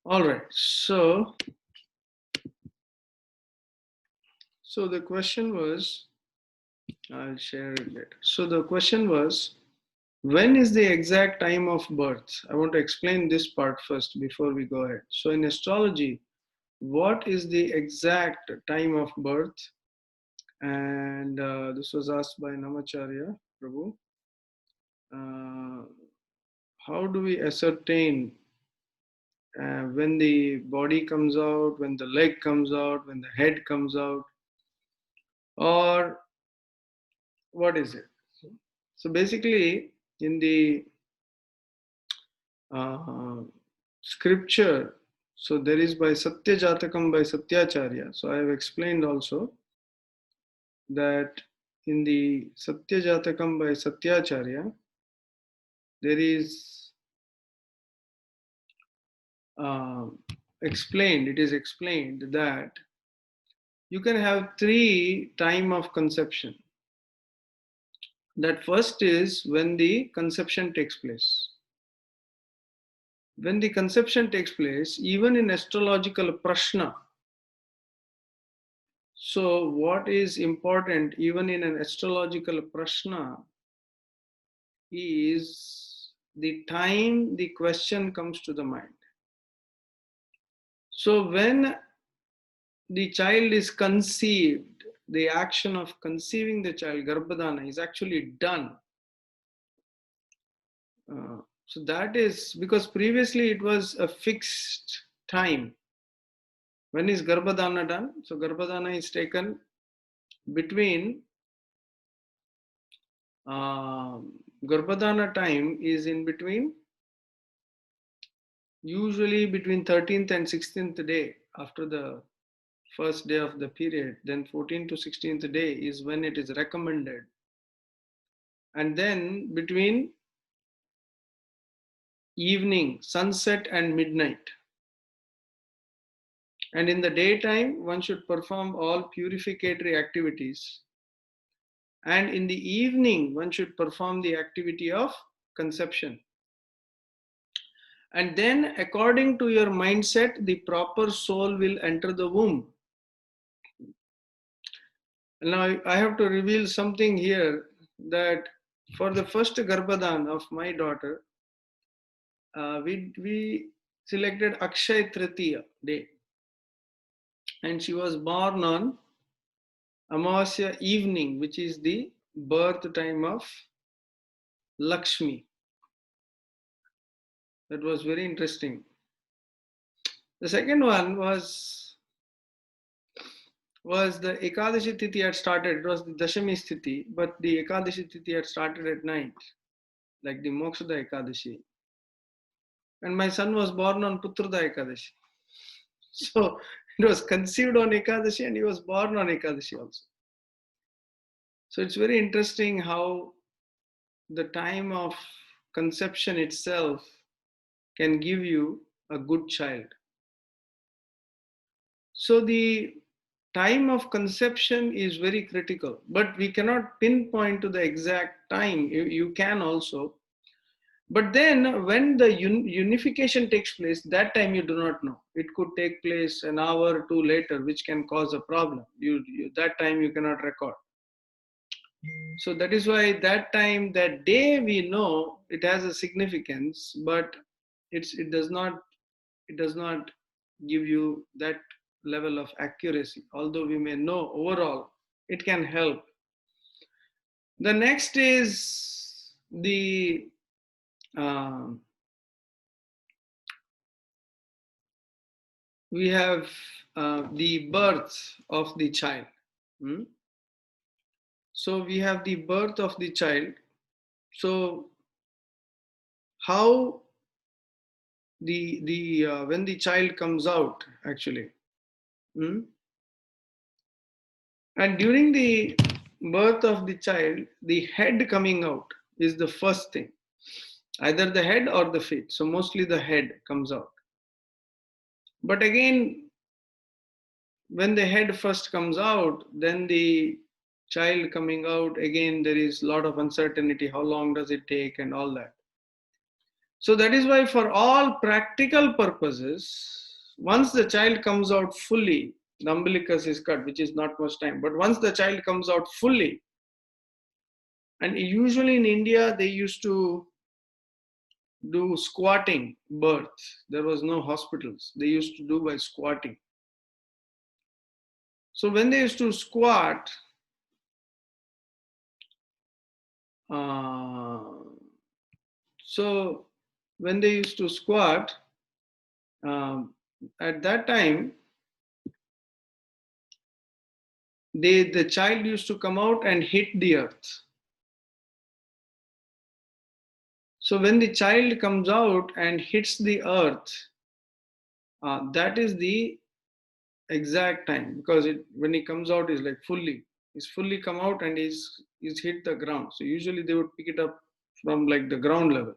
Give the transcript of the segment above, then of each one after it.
All right. So the question was, I'll share it later. So the question was, when is the exact time of birth? I want to explain this part first before we go ahead. So in astrology, what is the exact time of birth? And this was asked by Namacharya Prabhu. Uh, how do we ascertain when the body comes out, when the leg comes out, when the head comes out, or what is it? So basically, in the uh, scripture, so there is by Satya Jatakam by Satyacharya. So I have explained also that in the Satya Jatakam by Satyacharya, there is uh, it is explained that you can have three time of conception. That first is when the conception takes place. When the conception takes place, even in astrological prashna, so what is important even in an astrological prashna is the time the question comes to the mind. So when the child is conceived, the action of conceiving the child, Garbhadana, is actually done. So that is because previously it was a fixed time. When is Garbhadana done? So Garbhadana is taken between Garbhadana time is in between, usually between 13th and 16th day after the first day of the period. Then 14th to 16th day is when it is recommended. And then between evening, sunset and midnight. And in the daytime, one should perform all purificatory activities. And in the evening, one should perform the activity of conception. And then, according to your mindset, the proper soul will enter the womb. Now, I have to reveal something here that for the first Garbhadan of my daughter, we selected Akshay Tritiya day. And she was born on Amavasya evening, which is the birth time of Lakshmi. That was very interesting. The second one was the Ekadashi Tithi had started. It was the Dashami Tithi, but the Ekadashi Tithi had started at night, like the Mokshada Ekadashi. And my son was born on Putrada Ekadashi. So it was conceived on Ekadashi and he was born on Ekadashi also. So it's very interesting how the time of conception itself can give you a good child. So the time of conception is very critical, but we cannot pinpoint to the exact time. You can also, but then when the unification takes place, that time you do not know. It could take place an hour or two later, which can cause a problem. That time you cannot record. So that is why that time, that day, we know it has a significance, but it does not give you that level of accuracy. Although we may know overall, it can help. The next is the we have the birth of the child. So we have the birth of the child. So how the when the child comes out actually, and during the birth of the child, the head coming out is the first thing, either the head or the feet. So mostly the head comes out. But again, when the head first comes out, then the child coming out, again there is a lot of uncertainty. How long does it take and all that. So that is why for all practical purposes, once the child comes out fully, the umbilicus is cut, which is not much time. But once the child comes out fully, and usually in India, they used to do squatting birth. There was no hospitals. They used to do by squatting. So when they used to squat, uh, so when they used to squat, um, at that time, the child used to come out and hit the earth. So when the child comes out and hits the earth, that is the exact time, because when he comes out is like he's fully come out and he's hit the ground. So usually they would pick it up from like the ground level,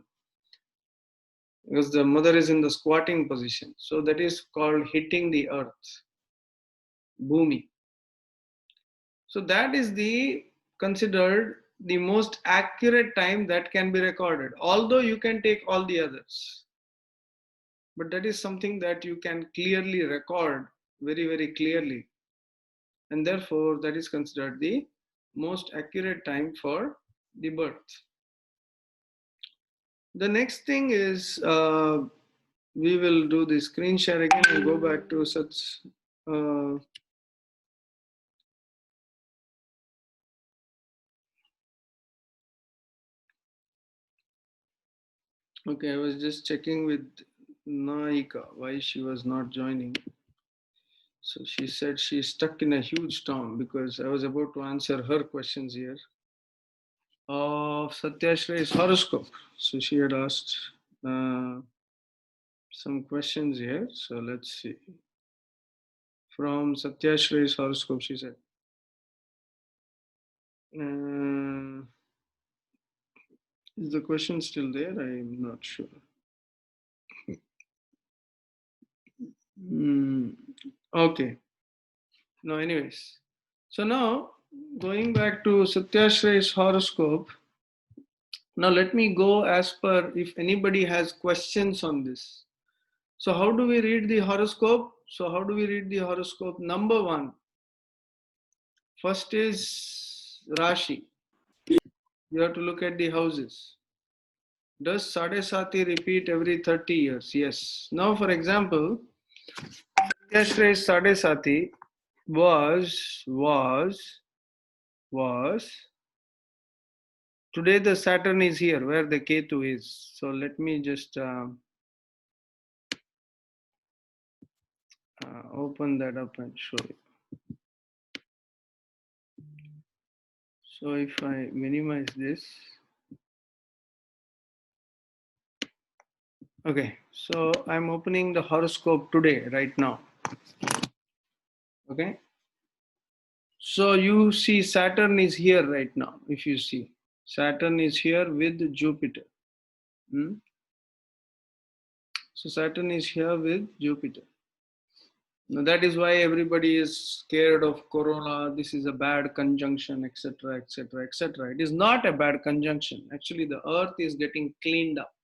because the mother is in the squatting position. So that is called hitting the earth, bhumi. So that is the considered the most accurate time that can be recorded, although you can take all the others. But that is something that you can clearly record very, very clearly. And therefore, that is considered the most accurate time for the birth. The next thing is we will do the screen share again and go back to such. Okay, I was just checking with Naika why she was not joining. So she said she's stuck in a huge storm, because I was about to answer her questions here of Satyashray's horoscope. So she had asked some questions here. So let's see. From Satyashray's horoscope, she said, is the question still there? I'm not sure. Okay. No, anyways. So now, going back to Satyashray's horoscope, now let me go as per if anybody has questions on this. So how do we read the horoscope? So how do we read the horoscope? Number one, first is Rashi. You have to look at the houses. Does Sadesati repeat every 30 years? Yes. Now, for example, Satyashray's Sadesati was today the Saturn is here where the Ketu is. So let me just open that up and show you. So if I minimize this, okay, so I'm opening the horoscope today, right now. Okay, so you see Saturn is here right now. If you see, Saturn is here with Jupiter. So Saturn is here with Jupiter. Now that is why everybody is scared of corona. This is a bad conjunction, etc., etc., etc. It is not a bad conjunction. Actually, the earth is getting cleaned up.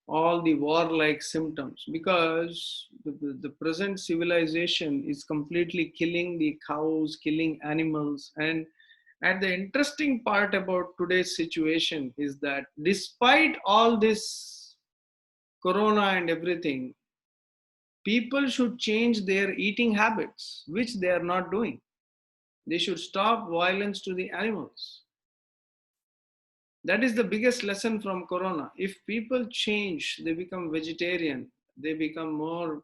All the warlike symptoms, because the present civilization is completely killing the cows, killing animals. And the interesting part about today's situation is that despite all this corona and everything, people should change their eating habits, which they are not doing. They should stop violence to the animals. That is the biggest lesson from corona. If people change, they become vegetarian, they become more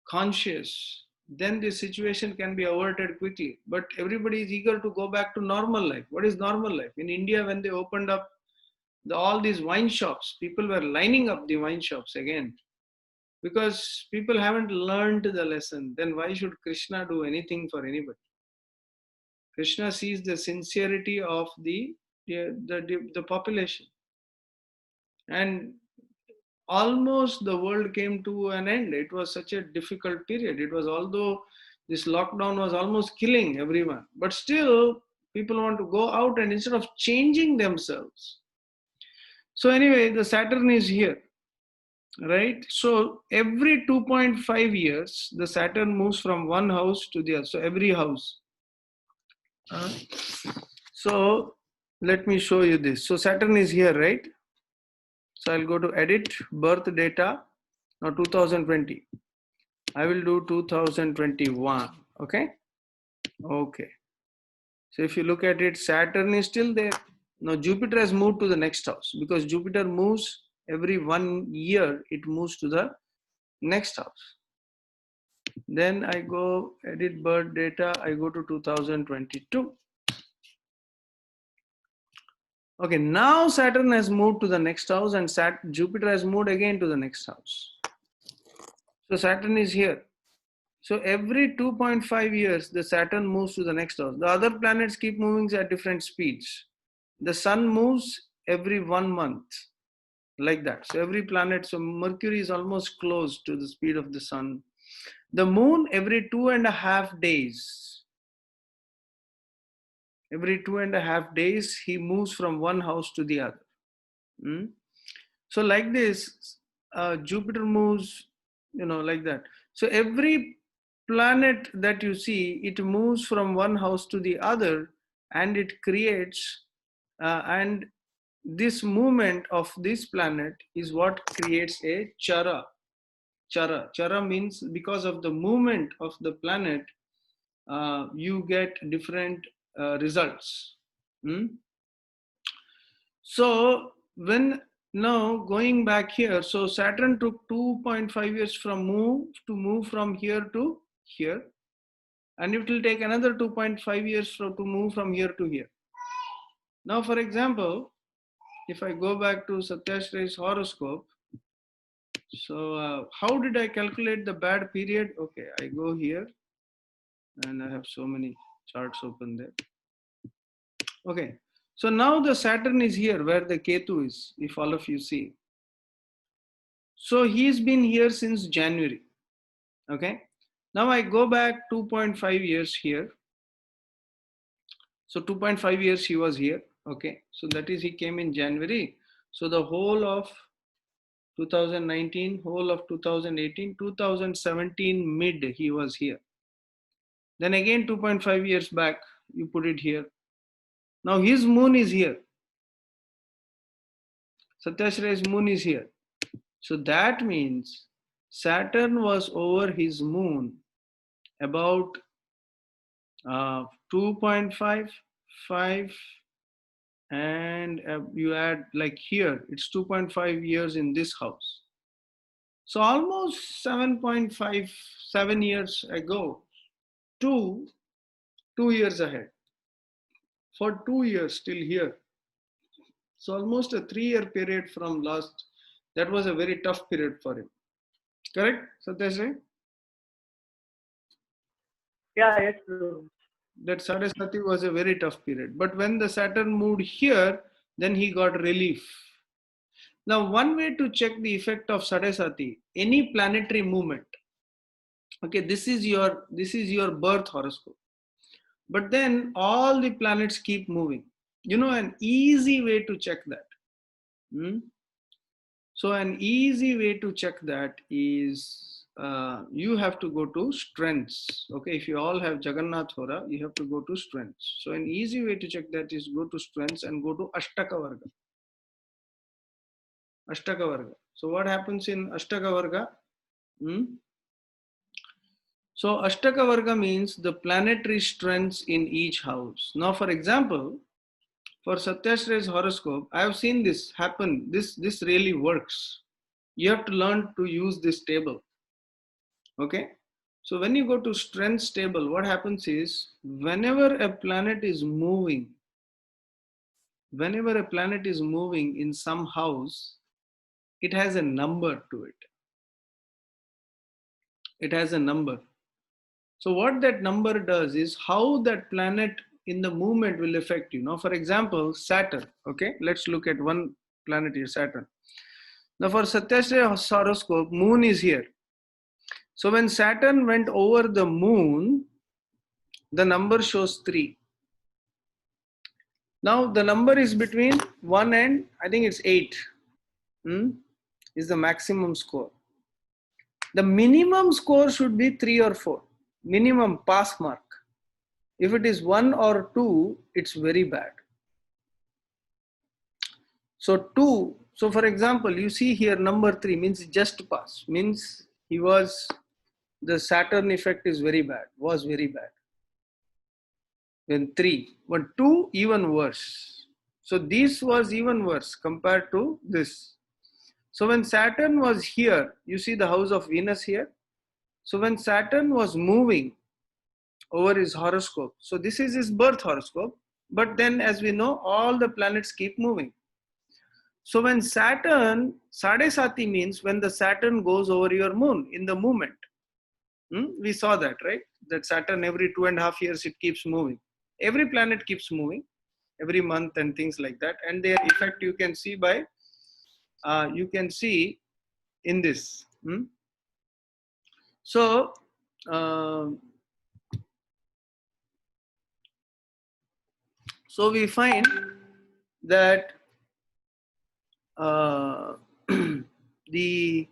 conscious, then the situation can be averted quickly. But everybody is eager to go back to normal life. What is normal life? In India, when they opened up all these wine shops, people were lining up the wine shops again, because people haven't learned the lesson. Then why should Krishna do anything for anybody? Krishna sees the sincerity of the population. And almost the world came to an end. It was such a difficult period. It was, although this lockdown was almost killing everyone, but still people want to go out, and instead of changing themselves. So anyway, the Saturn is here, right? So every 2.5 years, the Saturn moves from one house to the other. So every house. So let me show you this. So Saturn is here, right? So I'll go to edit birth data. Now 2020. I will do 2021. Okay. Okay. So if you look at it, Saturn is still there. Now Jupiter has moved to the next house because Jupiter moves every 1 year. It moves to the next house. Then I go edit birth data. I go to 2022. Okay, now Saturn has moved to the next house and Jupiter has moved again to the next house. So Saturn is here. So every 2.5 years, the Saturn moves to the next house. The other planets keep moving at different speeds. The sun moves every 1 month, like that. So every planet, so Mercury is almost close to the speed of the sun. The moon every 2.5 days. Every 2.5 days, he moves from one house to the other. So like this, Jupiter moves, like that. So every planet that you see, it moves from one house to the other, and it creates, and this movement of this planet is what creates a chara. Chara means because of the movement of the planet, you get different results. So when now going back here, so Saturn took 2.5 years to move from here to here, and it will take another 2.5 years to move from here to here. Now, for example, if I go back to Satyashrey's horoscope, so how did I calculate the bad period? Okay, I go here, and I have so many charts open there. Okay, so now the Saturn is here where the Ketu is, if all of you see. So he's been here since January. Okay. Now I go back 2.5 years here. So 2.5 years he was here. Okay. So that is he came in January. So the whole of 2019, whole of 2018, 2017 mid he was here. Then again 2.5 years back, you put it here. Now his moon is here. Satyashrey's moon is here. So that means Saturn was over his moon about 2.5, 5, and you add like here, it's 2.5 years in this house. So almost 7.5, 7 years ago, 2 years ahead. For 2 years still here. So almost a 3-year period from last, that was a very tough period for him. Correct, Satyashrey? Yeah, yes, true. That Sadasati was a very tough period. But when the Saturn moved here, then he got relief. Now, one way to check the effect of Sadasati, any planetary movement. Okay, this is your birth horoscope. But then all the planets keep moving. An easy way to check that. So an easy way to check that is you have to go to strengths. Okay, if you all have Jagannath Hora, you have to go to strengths. So an easy way to check that is go to strengths and go to Ashtaka Varga. Ashtaka Varga. So what happens in Ashtaka Varga? So Ashtaka Varga means the planetary strengths in each house. Now, for example, for Satyashrey's horoscope, I have seen this happen. This really works. You have to learn to use this table. Okay. So when you go to strengths table, what happens is whenever a planet is moving in some house, it has a number to it. It has a number. So what that number does is how that planet in the movement will affect you. Now, for example, Saturn. Okay, let's look at one planet here, Saturn. Now, for Satyashrey's horoscope, moon is here. So when Saturn went over the moon, the number shows 3. Now the number is between 1 and I think it's 8. Is the maximum score. The minimum score should be 3 or 4. Minimum pass mark. If it is 1 or 2, it's very bad. So 2. So for example, you see here number 3 means just pass. Means the Saturn effect is very bad. Was very bad. Then 3. But 2 even worse. So this was even worse compared to this. So when Saturn was here, you see the house of Venus here. So when Saturn was moving over his horoscope, so this is his birth horoscope, but then as we know, all the planets keep moving. So when Saturn, Sade Sati means when the Saturn goes over your moon in the movement. We saw that, right? That Saturn every 2.5 years, it keeps moving. Every planet keeps moving every month and things like that. And their effect you can see by, you can see in this. So, so we find that the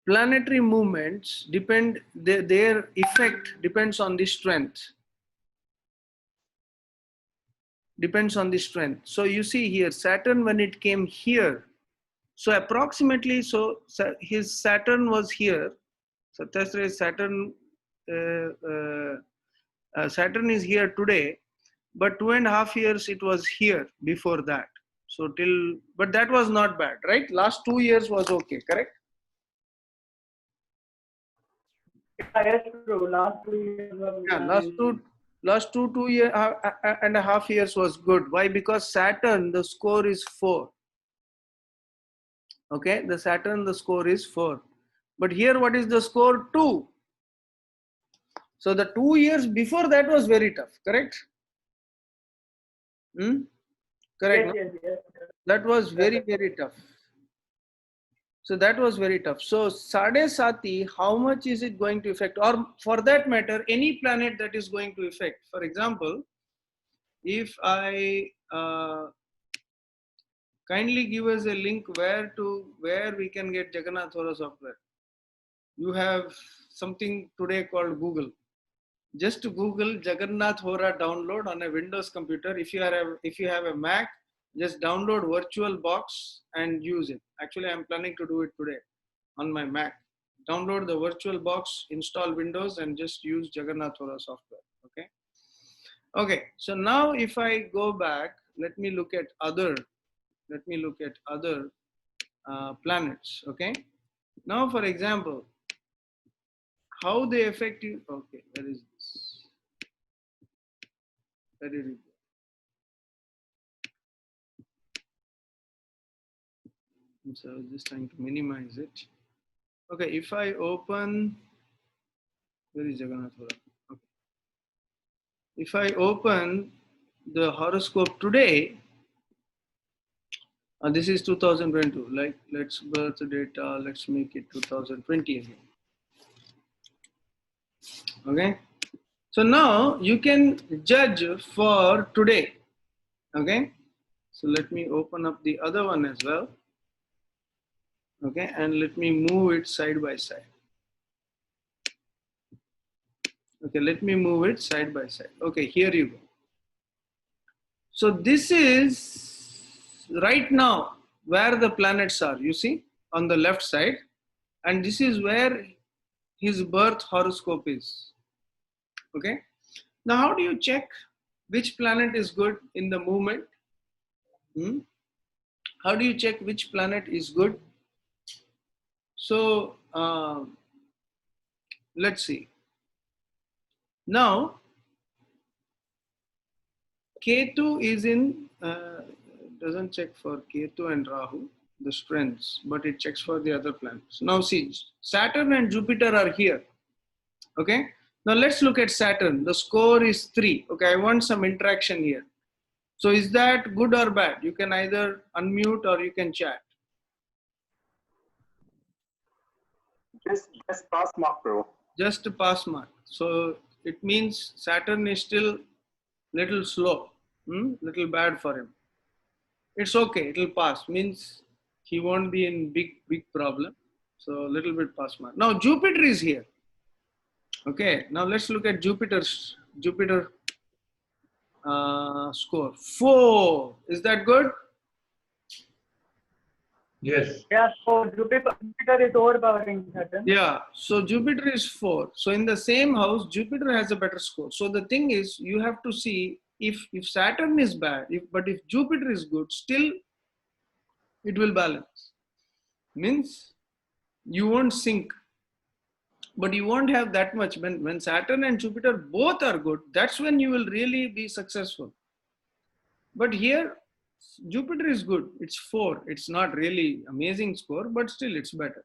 planetary movements depend, their effect depends on the strength. Depends on the strength. So you see here, Saturn when it came here, so approximately, so his Saturn was here. So that's why Saturn, Saturn is here today, but 2.5 years it was here before that. So till, but that was not bad, right? Last 2 years was okay, correct? Yeah, yes, true. Last 2 years were Yeah, last two year and a half years was good. Why? Because Saturn, the score is 4. Okay, the Saturn, the score is 4. But here, what is the score? 2. So the 2 years before that was very tough, correct? Correct. Yes, yes, yes. That was very, very tough. So that was very tough. So Sade Sati, how much is it going to affect? Or for that matter, any planet that is going to affect. For example, if I kindly give us a link where we can get Jagannath Hora software. You have something today called Google. Just Google Jagannath Hora download on a Windows computer. If you have a Mac, just download VirtualBox and use it. Actually, I'm planning to do it today on my Mac. Download the VirtualBox, install Windows, and just use Jagannath Hora software. Okay. Okay. So now, if I go back, let me look at other planets. Okay. Now, for example, how they affect you. Okay, where is this? Where did it go? So I was just trying to minimize it. Okay, if I open, where is Jagannath Hora? Okay. If I open the horoscope today, this is 2022. Like, let's birth data. Let's make it 2020 again. Okay. So now you can judge for today. Okay. So let me open up the other one as well. Okay, and let me move it side by side. Okay, let me move it side by side. Okay, here you go. So this is right now where the planets are, you see, on the left side. And this is where his birth horoscope is. Okay. Now, how do you check which planet is good in the movement? How do you check which planet is good? So, let's see. Now, Ketu is in, doesn't check for Ketu and Rahu, the strengths, but it checks for the other planets. Now see, Saturn and Jupiter are here. Okay. Now let's look at Saturn. The score is 3. Okay, I want some interaction here. So is that good or bad? You can either unmute or you can chat. Just pass mark, bro. Just a pass mark. So it means Saturn is still little slow, little bad for him. It's okay, it'll pass. Means he won't be in big problem. So a little bit pass mark. Now Jupiter is here. Okay, now let's look at Jupiter score 4. Is that good? Yes. Yeah, so Jupiter is overpowering Saturn. Yeah, so Jupiter is 4. So in the same house, Jupiter has a better score. So the thing is, you have to see if Saturn is bad, but if Jupiter is good, still it will balance. Means you won't sink, but you won't have that much. When Saturn and Jupiter both are good, that's when you will really be successful. But here, Jupiter is good. It's 4. It's not really amazing score, but still it's better.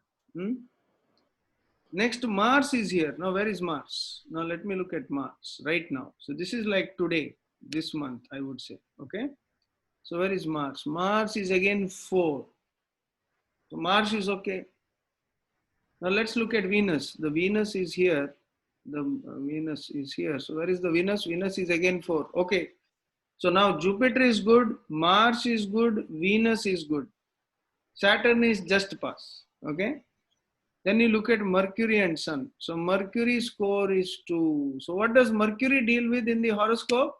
Next, Mars is here. Now, where is Mars? Now, let me look at Mars right now. So, this is like today, this month, I would say. Okay. So, where is Mars? Mars is again 4. So, Mars is okay. Now, let's look at Venus. The Venus is here. The Venus is here. So, where is the Venus? Venus is again 4. Okay. So, now Jupiter is good. Mars is good. Venus is good. Saturn is just pass. Okay. Then you look at Mercury and Sun. So Mercury score is 2. So what does Mercury deal with in the horoscope?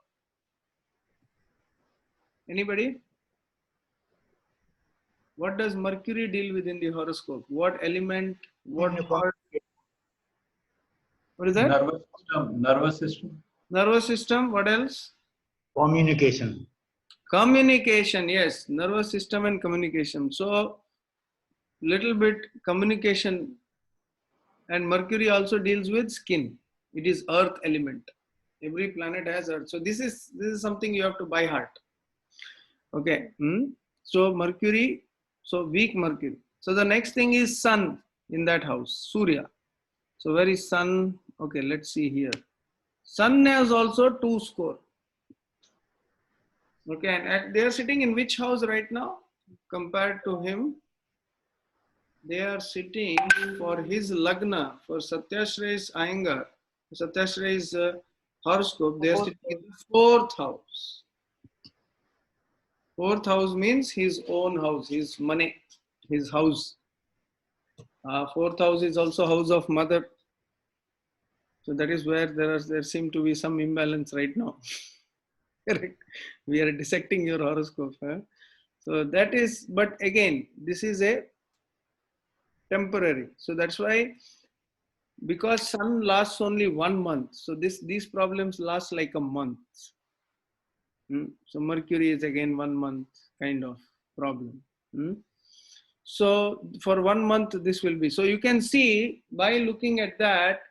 Anybody? What does Mercury deal with in the horoscope? What element? What part? What is that? Nervous system. Nervous system. Nervous system. What else? Communication. Communication. Yes, nervous system and communication. So little bit communication. And Mercury also deals with skin. It is earth element. Every planet has earth. So this is something you have to by heart. Okay. So Mercury, so weak Mercury. So the next thing is Sun in that house, Surya. So where is Sun? Okay, let's see here. Sun has also 2 score. Okay, and they are sitting in which house right now compared to him? They are sitting for his Lagna, for Satyashray's Iyengar, Satyashray's horoscope. They are sitting in the 4th house. 4th house means his own house, his money, his house. 4th house is also house of mother. So that is where there seem to be some imbalance right now. Correct. We are dissecting your horoscope. So that is, but again, this is a temporary. So that's why, because Sun lasts only 1 month. So these problems last like a month. So Mercury is again 1 month kind of problem. So for 1 month, this will be. So you can see by looking at that,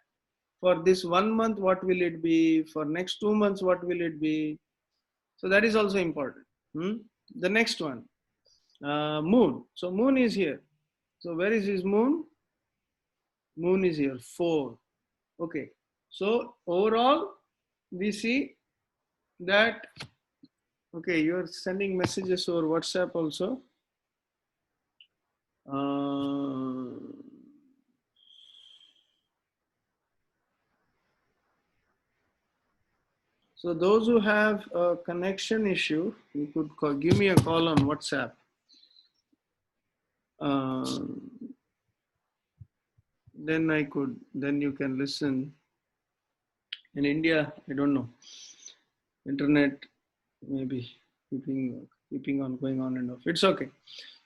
for this 1 month, what will it be? For next 2 months, what will it be? So that is also important. The next one, Moon. So Moon is here. So where is his Moon? Moon is here, 4. Okay. So overall, we see that, okay, you're sending messages over WhatsApp also. So those who have a connection issue, you could give me a call on WhatsApp. Then you can listen. In India, I don't know. Internet maybe keeping on going on and off. It's okay.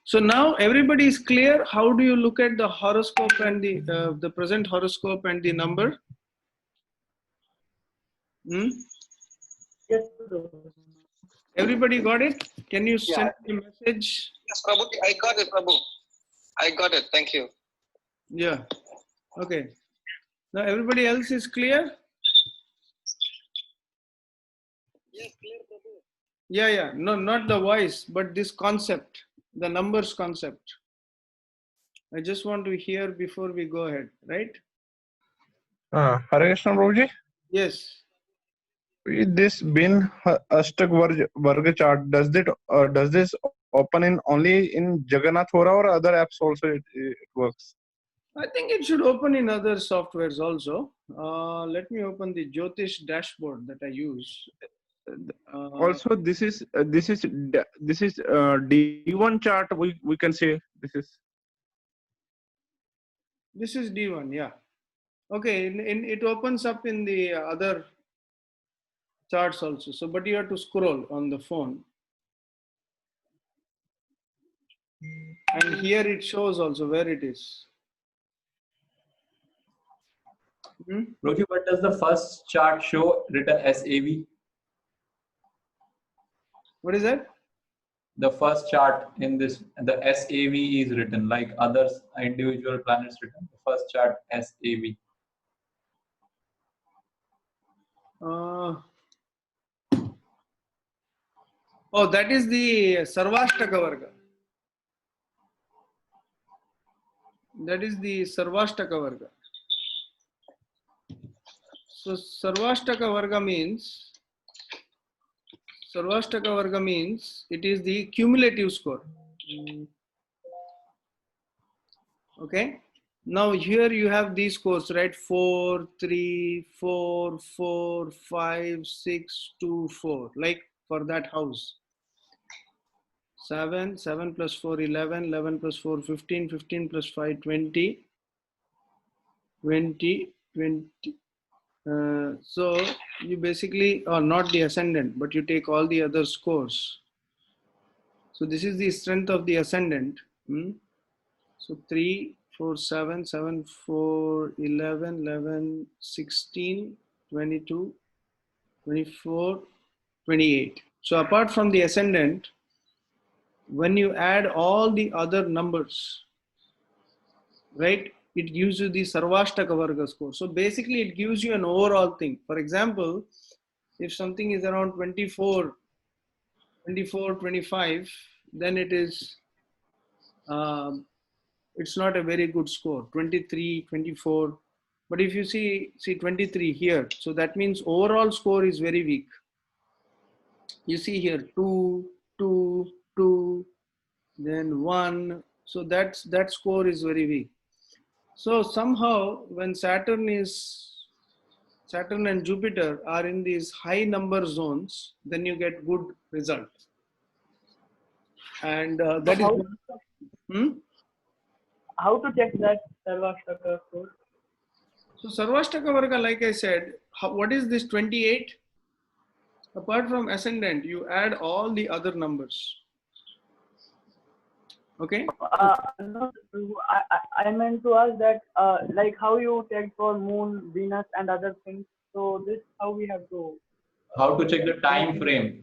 So now everybody is clear. How do you look at the horoscope and the present horoscope and the number? Yes, Prabhu. Everybody got it? Can you send me a message? Yes, Prabhu, I got it, Prabhu. I got it. Thank you. Yeah. Okay. Now everybody else is clear? Yes, clear, Prabhu. Yeah. No, not the voice, but this concept, the numbers concept. I just want to hear before we go ahead, right? Hare Krishna Prabhuji. Yes. This bin Ashtak Varga chart, does this open in only in Jagannath Hora or other apps also it works? I think it should open in other softwares also. Let me open the Jyotish dashboard that I use. Also, this is D1 chart. We can say this is. This is D1, yeah. Okay, it opens up in the other charts also. So, but you have to scroll on the phone. And here it shows also where it is. Roji, what does the first chart show written SAV? What is that? The first chart in this, the SAV is written like others individual planets written. The first chart SAV. Oh, that is the Sarvashtaka Varga. That is the Sarvashtaka Varga. So Sarvashtaka Varga means it is the cumulative score. Okay. Now here you have these scores, right? 4, 3, 4, 4, 5, 6, 2, 4. Like for that house. 7, 7 plus 4, 11, 11 plus 4, 15, 15 plus 5, 20, 20, 20. So you basically, or not the ascendant, but you take all the other scores. So this is the strength of the ascendant. So 3, 4, 7, 7, 4, 11, 11, 16, 22, 24, 28. So apart from the ascendant, when you add all the other numbers, right, it gives you the Sarvashtaka Varga score. So basically it gives you an overall thing. For example, if something is around 24, 25, then it is, it's not a very good score. 23, 24. But if you see 23 here, so that means overall score is very weak. You see here 2, 2, 2, then 1. So that score is very weak. So somehow when Saturn and Jupiter are in these high number zones, then you get good result. And that is how to check that Sarvashtaka score? So Sarvashtaka Varga, like I said, what is this 28? Apart from ascendant, you add all the other numbers. Okay. No, I meant to ask that like how you check for Moon, Venus, and other things. So this how we have to. How to check the time frame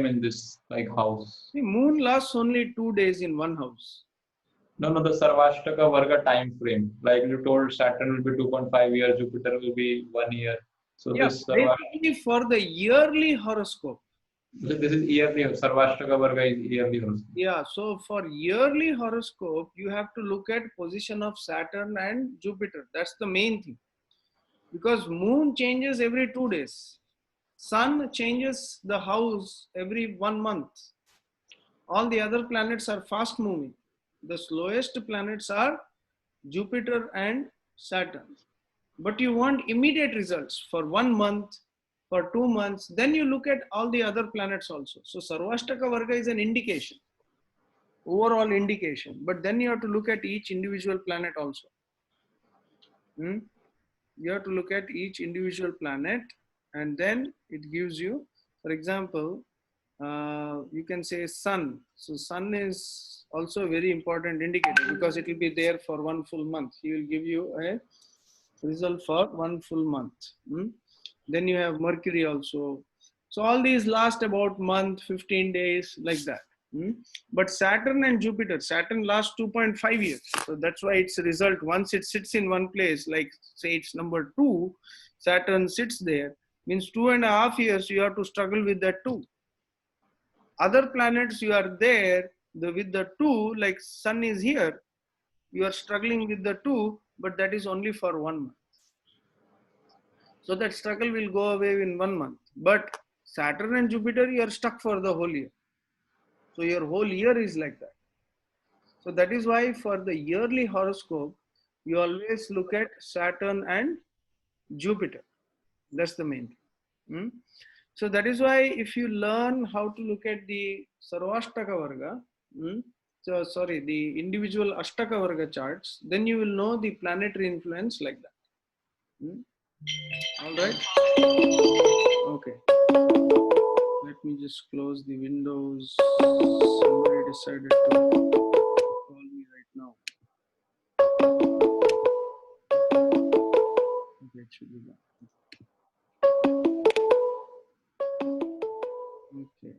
in this like house? See, Moon lasts only 2 days in one house. No, the Sarvashtaka Varga time frame. Like you told, Saturn will be 2.5 years, Jupiter will be 1 year. So Yeah, this basically for the yearly horoscope. this is yearly. Sarvashtaka Varga is yearly horoscope. Yeah, so for yearly horoscope, you have to look at position of Saturn and Jupiter. That's the main thing. Because Moon changes every 2 days. Sun changes the house every 1 month. All the other planets are fast moving. The slowest planets are Jupiter and Saturn. But you want immediate results for 1 month, for 2 months, then you look at all the other planets also. So Sarvashtaka Varga is an indication, overall indication, but then you have to look at each individual planet also. You have to look at each individual planet, and then it gives you, for example, you can say Sun. So Sun is also a very important indicator because it will be there for 1 full month. He will give you a result for 1 full month. Then you have Mercury also. So all these last about month, 15 days, like that. But Saturn and Jupiter, Saturn lasts 2.5 years. So that's why its result, once it sits in one place, like say it's number 2, Saturn sits there, means 2.5 years you have to struggle with that 2. Other planets you are there with the 2, like Sun is here, you are struggling with the 2, but that is only for 1 month. So that struggle will go away in 1 month. But Saturn and Jupiter, you are stuck for the whole year. So your whole year is like that. So that is why for the yearly horoscope, you always look at Saturn and Jupiter. That's the main thing. So that is why if you learn how to look at the Sarvashtaka Varga, so sorry, the individual Ashtaka Varga charts, then you will know the planetary influence like that. All right. Okay. Let me just close the windows. Somebody decided to call me right now. Okay, it should be done. Okay.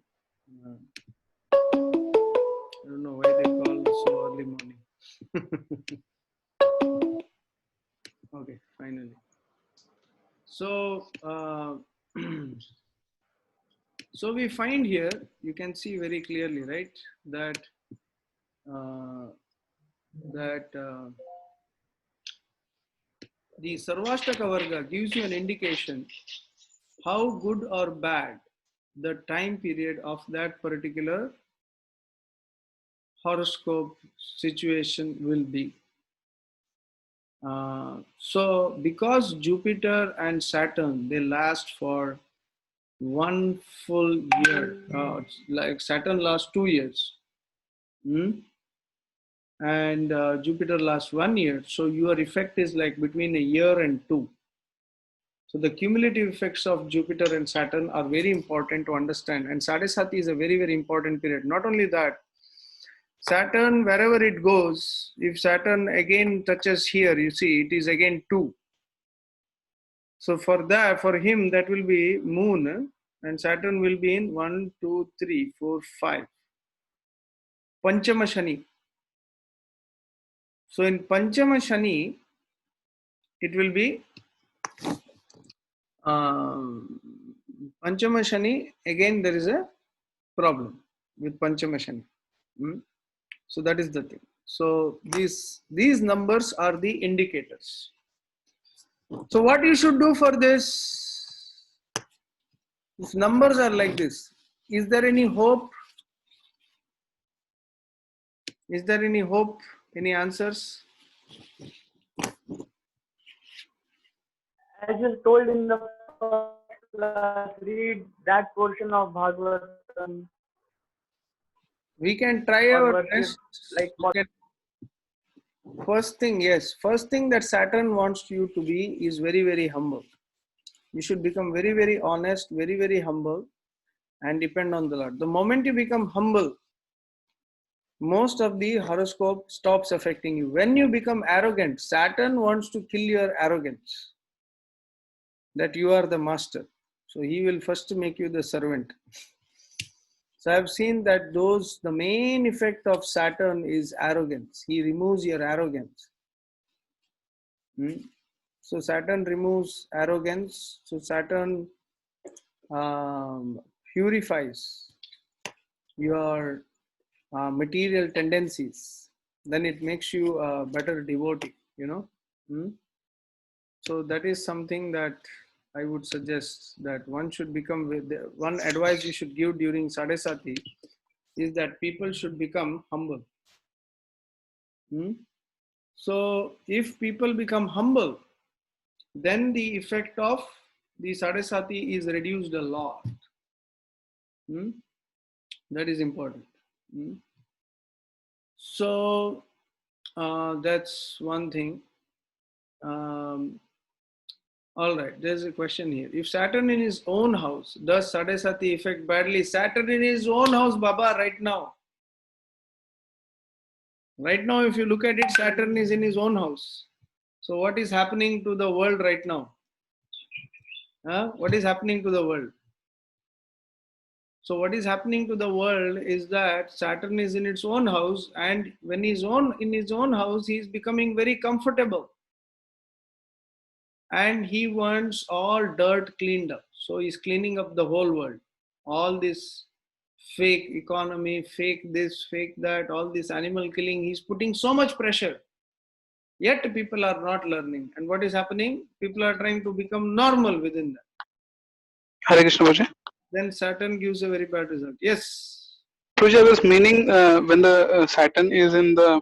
I don't know why they call so early morning. Okay, finally. So, so we find here, you can see very clearly, right, that the Sarvashtaka Varga gives you an indication how good or bad the time period of that particular horoscope situation will be. So because Jupiter and Saturn, they last for one full year, like Saturn lasts 2 years, and Jupiter lasts 1 year. So your effect is like between a year and two. So the cumulative effects of Jupiter and Saturn are very important to understand. And Sadesati is a very, very important period. Not only that, Saturn, wherever it goes, if Saturn again touches here, you see, it is again 2. So for that, for him, that will be Moon, and Saturn will be in 1, 2, 3, 4, 5. Panchama Shani. So in Panchama Shani, it will be Panchama Shani. Again, there is a problem with Panchama Shani. So that is the thing. So these numbers are the indicators. So what you should do for this? If numbers are like this, is there any hope? Is there any hope? Any answers? As you told in the first class, read that portion of Bhagavatam. We can try Or our worship, best. like First thing, yes. First thing that Saturn wants you to be is very, very humble. You should become very, very honest, very, very humble, and depend on the Lord. The moment you become humble, most of the horoscope stops affecting you. When you become arrogant, Saturn wants to kill your arrogance, that you are the master. So he will first make you the servant. So I've seen that the main effect of Saturn is arrogance. He removes your arrogance. So Saturn removes arrogance. So Saturn purifies your material tendencies. Then it makes you a better devotee, So that is something that I would suggest that one should become with. One advice you should give during Sadesati is that people should become humble. So if people become humble, then the effect of the Sadesati is reduced a lot. That is important. So that's one thing. All right, there's a question here. If Saturn in his own house, does Sadesati affect badly? Saturn in his own house, Baba, right now. Right now, if you look at it, Saturn is in his own house. So what is happening to the world right now? What is happening to the world? So what is happening to the world is that Saturn is in its own house, and when he's in his own house, he's becoming very comfortable. And he wants all dirt cleaned up. So he's cleaning up the whole world. All this fake economy, fake this, fake that, all this animal killing, he's putting so much pressure. Yet people are not learning. And what is happening? People are trying to become normal within that. Hare Krishna Prabhuji. Then Saturn gives a very bad result. Yes. Prabhuji, I was meaning when the Saturn is in the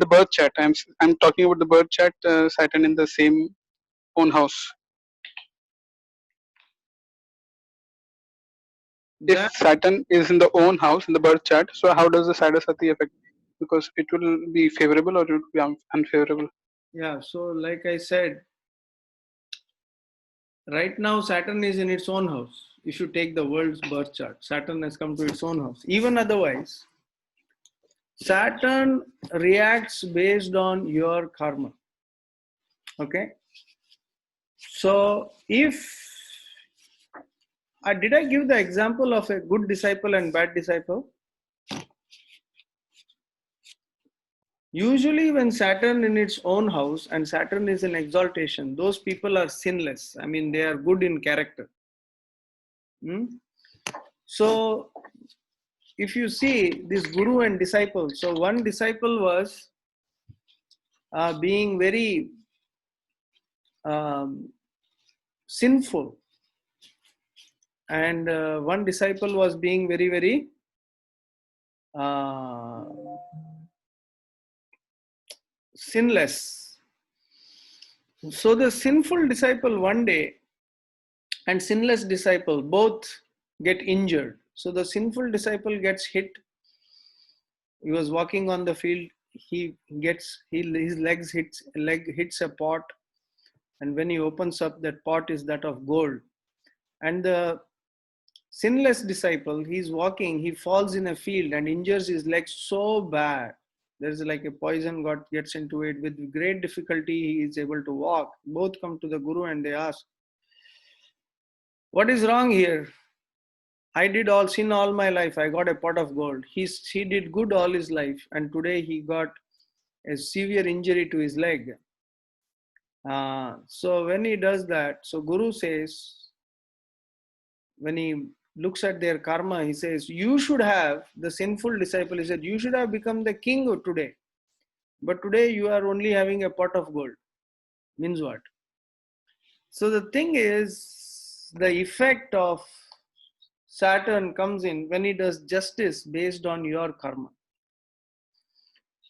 birth chart. I'm talking about the birth chart. Saturn in the same own house. if That, Saturn is in the own house in the birth chart, so how does the Sadasati affect? Because it will be favorable or it will be unfavorable. yeah, so like I said, right now Saturn is in its own house. If you take the world's birth chart, Saturn has come to its own house. Even otherwise, Saturn reacts based on your karma. Okay. So if did I give the example of a good disciple and bad disciple? Usually when Saturn in its own house and Saturn is in exaltation, those people are sinless. I mean, they are good in character. So if you see this guru and disciple, so one disciple was being very sinful, and one disciple was being very, very sinless. So the sinful disciple one day and sinless disciple both get injured. So the sinful disciple gets hit. He was walking on the field. His leg hits a pot, and when he opens up, that pot is that of gold. And the sinless disciple, he's walking, he falls in a field and injures his leg so bad. There's like a poison gets into it. With great difficulty, he is able to walk. Both come to the guru and they ask, what is wrong here? I did sin all my life. I got a pot of gold. He did good all his life, and today he got a severe injury to his leg. So when he does that, so Guru says, when he looks at their karma, he says, you should have, the sinful disciple, he said, you should have become the king of today. But today you are only having a pot of gold. Means what? So the thing is, the effect of Saturn comes in when he does justice based on your karma.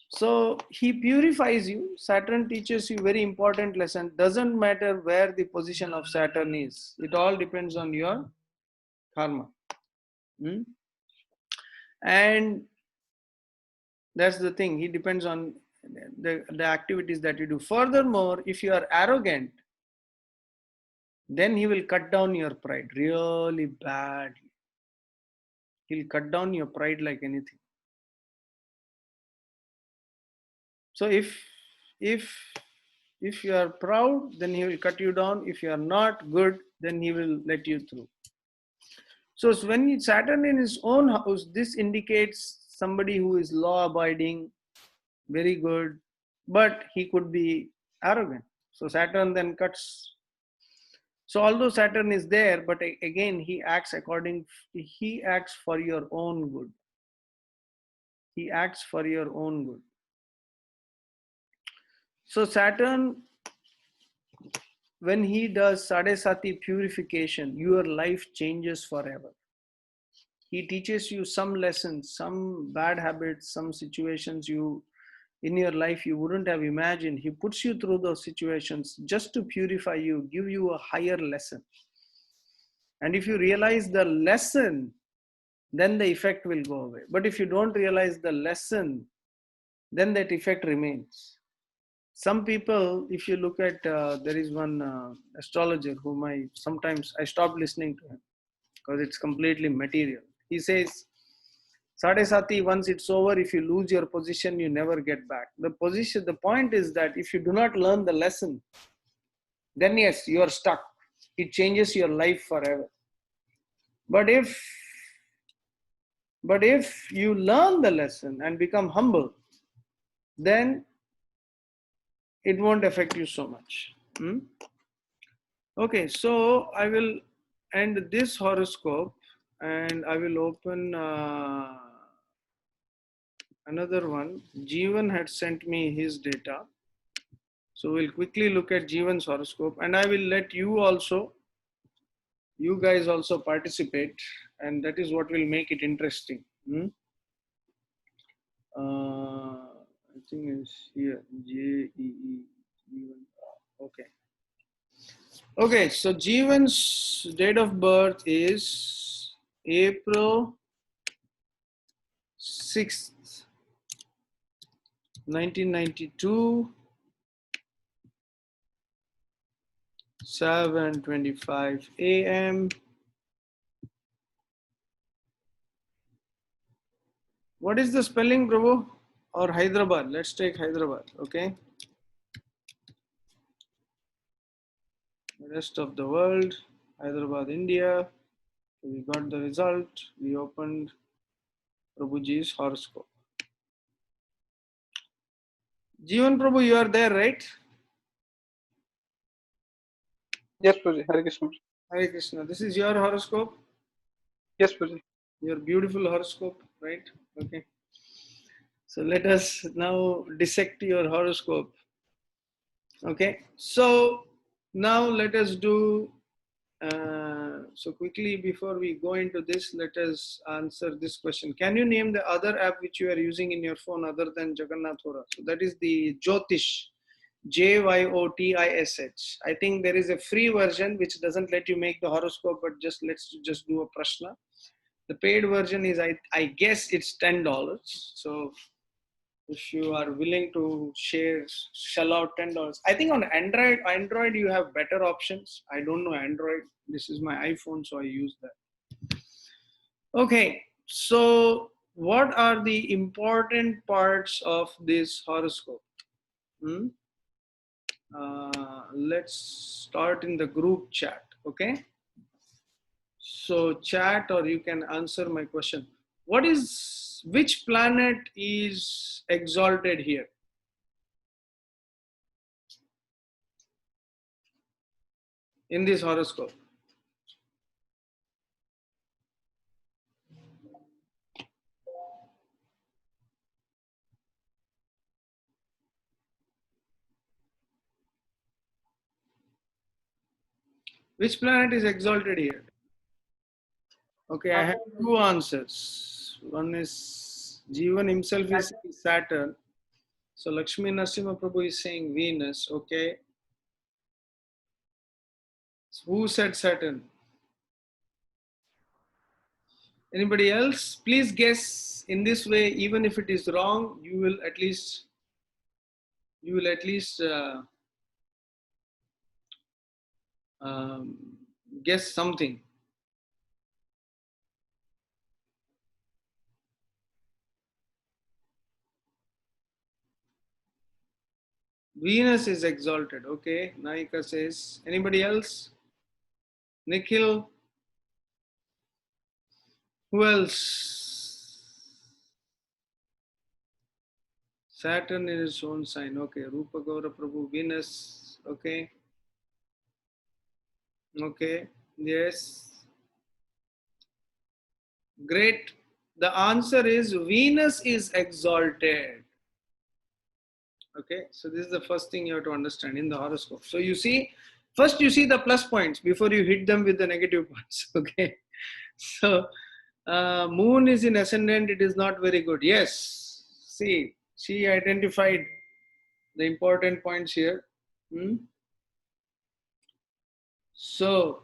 So he purifies you. Saturn teaches you very important lesson. Doesn't matter where the position of Saturn is. It all depends on your karma. And that's the thing. He depends on the activities that you do. Furthermore, if you are arrogant, then he will cut down your pride really badly. He'll cut down your pride like anything. So if you are proud, then he will cut you down. If you are not good, then he will let you through. So when Saturn in his own house, this indicates somebody who is law-abiding, very good, but he could be arrogant. So Saturn then cuts. So although Saturn is there, but again he acts for your own good. He acts for your own good. So Saturn, when he does Sadesati purification, your life changes forever. He teaches you some lessons, some bad habits, some situations in your life you wouldn't have imagined. He puts you through those situations just to purify you, give you a higher lesson. And if you realize the lesson, then the effect will go away. But if you don't realize the lesson, then that effect remains. Some people, if you look at, there is one astrologer whom I stopped listening to him because it's completely material. He says, Sadesati, once it's over, if you lose your position, you never get back. The point is that if you do not learn the lesson, then yes, you are stuck. It changes your life forever. But if you learn the lesson and become humble, then it won't affect you so much. Okay, so I will end this horoscope and I will open another one. Jeevan had sent me his data. So we'll quickly look at Jeevan's horoscope, and I will let you guys also participate, and that is what will make it interesting. I think it's here, Jeevan. Okay, so Jeevan's date of birth is April 6th, 1992, 7:25 a.m. What is the spelling, Prabhu? Or Hyderabad? Let's take Hyderabad, okay? The rest of the world, Hyderabad, India. We got the result. We opened Prabhuji's horoscope. Jeevan Prabhu, you are there, right? Yes, Prabhuji. Hare Krishna. Hare Krishna. This is your horoscope? Yes, Prabhuji. Your beautiful horoscope, right? Okay. So let us now dissect your horoscope. Okay. So now let us do, so quickly before we go into this, let us answer this question. Can you name the other app which you are using in your phone other than Jagannath Hora? So that is the Jyotish. Jyotish. I think there is a free version which doesn't let you make the horoscope, but just lets you just do a prashna. The paid version is, I guess it's $10. So if you are willing to shell out $10. I think on Android you have better options. I don't know Android. This is my iPhone, so I use that. Okay, so what are the important parts of this horoscope? Let's start in the group chat, okay? So chat, or you can answer my question. Which planet is exalted here? In this horoscope? Which planet is exalted here? Okay, I have two answers. One is Jeevan himself is saying Saturn. So Lakshmi Narasimha Prabhu is saying Venus. Okay. So who said Saturn? Anybody else? Please guess. In this way, even if it is wrong, you will at least guess something. Venus is exalted. Okay, Naika says. Anybody else? Nikhil? Who else? Saturn in its own sign. Okay, Rupa Gaura Prabhu, Venus. Okay. Okay, yes. Great. The answer is Venus is exalted. Okay, so this is the first thing you have to understand in the horoscope. So you see, first you see the plus points before you hit them with the negative points. Okay, so moon is in ascendant, it is not very good. Yes, see, she identified the important points here. So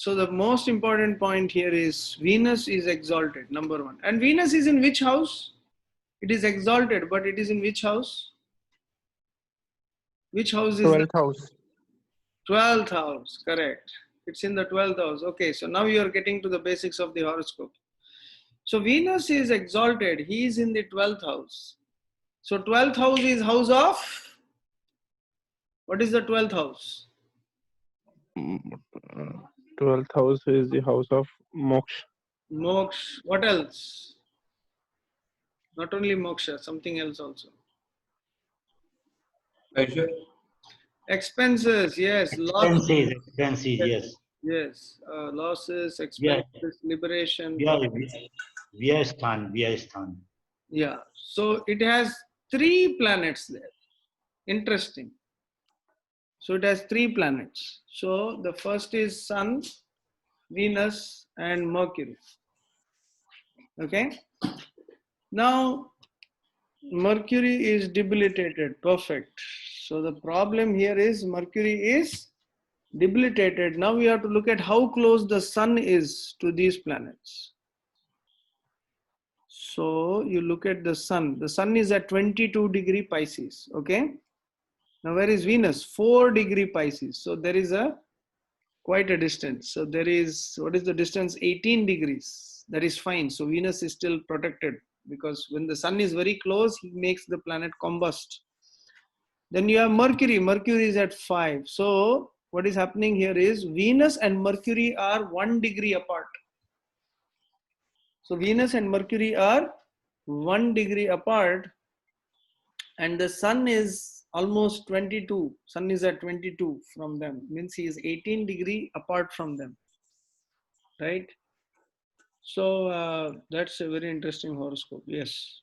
the most important point here is Venus is exalted, number one. And Venus is in which house? It is exalted, but it is in which house? Which house is 12th house. 12th house, correct. It's in the 12th house. Okay, so now you are getting to the basics of the horoscope. So Venus is exalted. He is in the 12th house. So 12th house is house of? What is the 12th house? 12th house is the house of moksha. Moksha. What else? Not only moksha, something else also. Pleasure. Expenses, yes. Expenses, yes. Yes. Losses, expenses, liberation. Vyasthan. Yeah. So it has 3 planets there. Interesting. So it has 3 planets. So the first is Sun, Venus, and Mercury. Okay. Now, Mercury is debilitated. Perfect. So the problem here is Mercury is debilitated. Now we have to look at how close the sun is to these planets. So you look at the sun. The sun is at 22 degree Pisces. Okay. Now where is Venus? 4 degree Pisces. So there is quite a distance. So there is, what is the distance? 18 degrees. That is fine. So Venus is still protected, because when the sun is very close, he makes the planet combust. Then you have Mercury. Mercury is at 5. So what is happening here is Venus and Mercury are 1 degree apart. So Venus and Mercury are 1 degree apart, and the sun is almost 22. Sun is at 22 from them. Means he is 18 degree apart from them. Right? So that's a very interesting horoscope. Yes.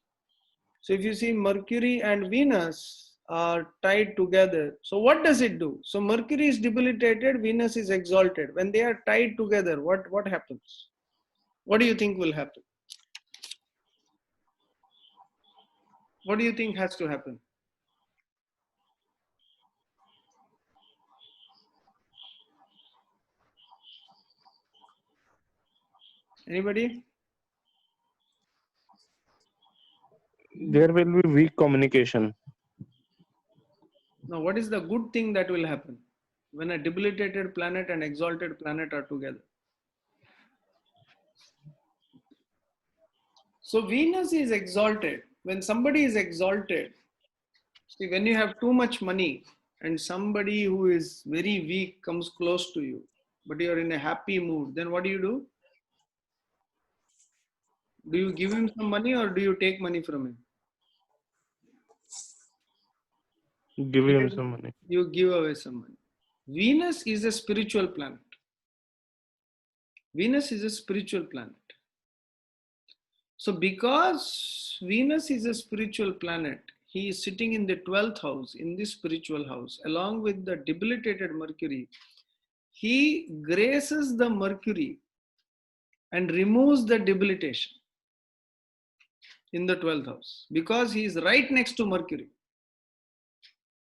So if you see Mercury and Venus are tied together. So what does it do? So Mercury is debilitated, Venus is exalted. When they are tied together, what happens? What do you think will happen? What do you think has to happen? Anybody? There will be weak communication. Now, what is the good thing that will happen when a debilitated planet and exalted planet are together? So Venus is exalted. When somebody is exalted, see, when you have too much money and somebody who is very weak comes close to you, but you're in a happy mood, then what do? Do you give him some money or do you take money from him? Give him some money. You give away some money. Venus is a spiritual planet. Venus is a spiritual planet. So because Venus is a spiritual planet, he is sitting in the 12th house, in this spiritual house, along with the debilitated Mercury. He graces the Mercury and removes the debilitation in the 12th house, because he is right next to Mercury.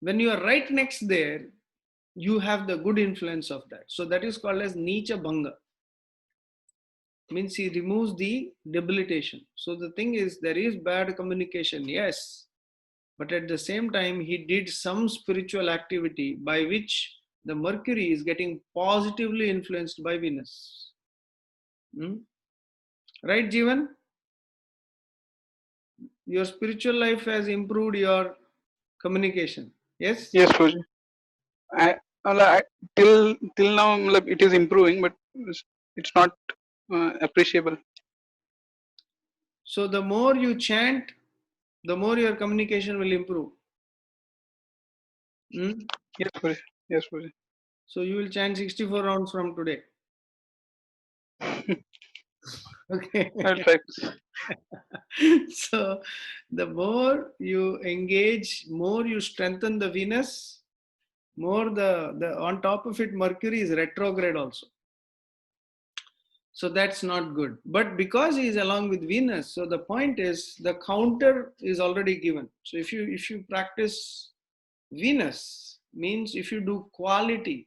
When you are right next there, you have the good influence of that. So that is called as Nicha Bhanga. Means he removes the debilitation. So the thing is, there is bad communication, yes, but at the same time, he did some spiritual activity by which the Mercury is getting positively influenced by Venus. Right, Jeevan? Your spiritual life has improved your communication. Yes? Yes, Puji. Till now, like, it is improving, but it's not appreciable. So the more you chant, the more your communication will improve. Yes, Puji. Yes, Puji. So you will chant 64 rounds from today. Okay. I'll try. So the more you engage, more you strengthen the Venus, more the on top of it, Mercury is retrograde also. So that's not good. But because he is along with Venus, so the point is the counter is already given. So if you practice Venus, means if you do quality,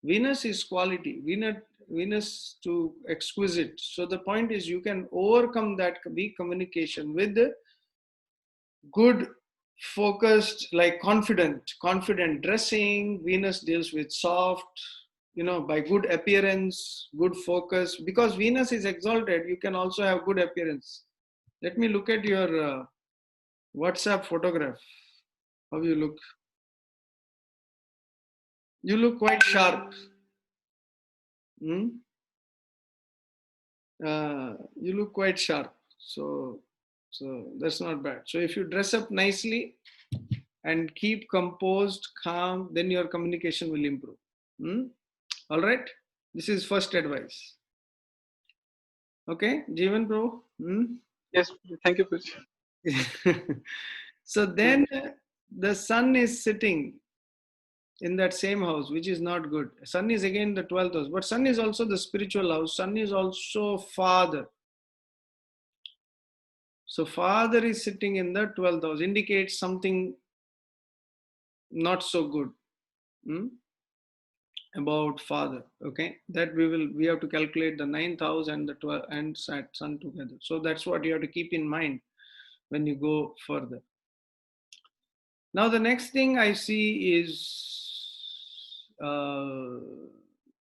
Venus is quality, Venus to exquisite. So the point is you can overcome that weak communication with good, focused, like confident dressing. Venus deals with soft, by good appearance, good focus. Because Venus is exalted, you can also have good appearance. Let me look at your WhatsApp photograph. How you look? You look quite sharp. You look quite sharp. So that's not bad. So if you dress up nicely and keep composed, calm, then your communication will improve. All right. This is first advice. Okay, Jeevan bro. Yes, thank you, Puji. So then the sun is sitting in that same house, which is not good. Sun is again the 12th house, but sun is also the spiritual house. Sun is also father. So father is sitting in the 12th house, indicates something not so good. about father. Okay, that we have to calculate the 9th house and the 12 and sun together. So that's what you have to keep in mind when you go further. Now the next thing I see is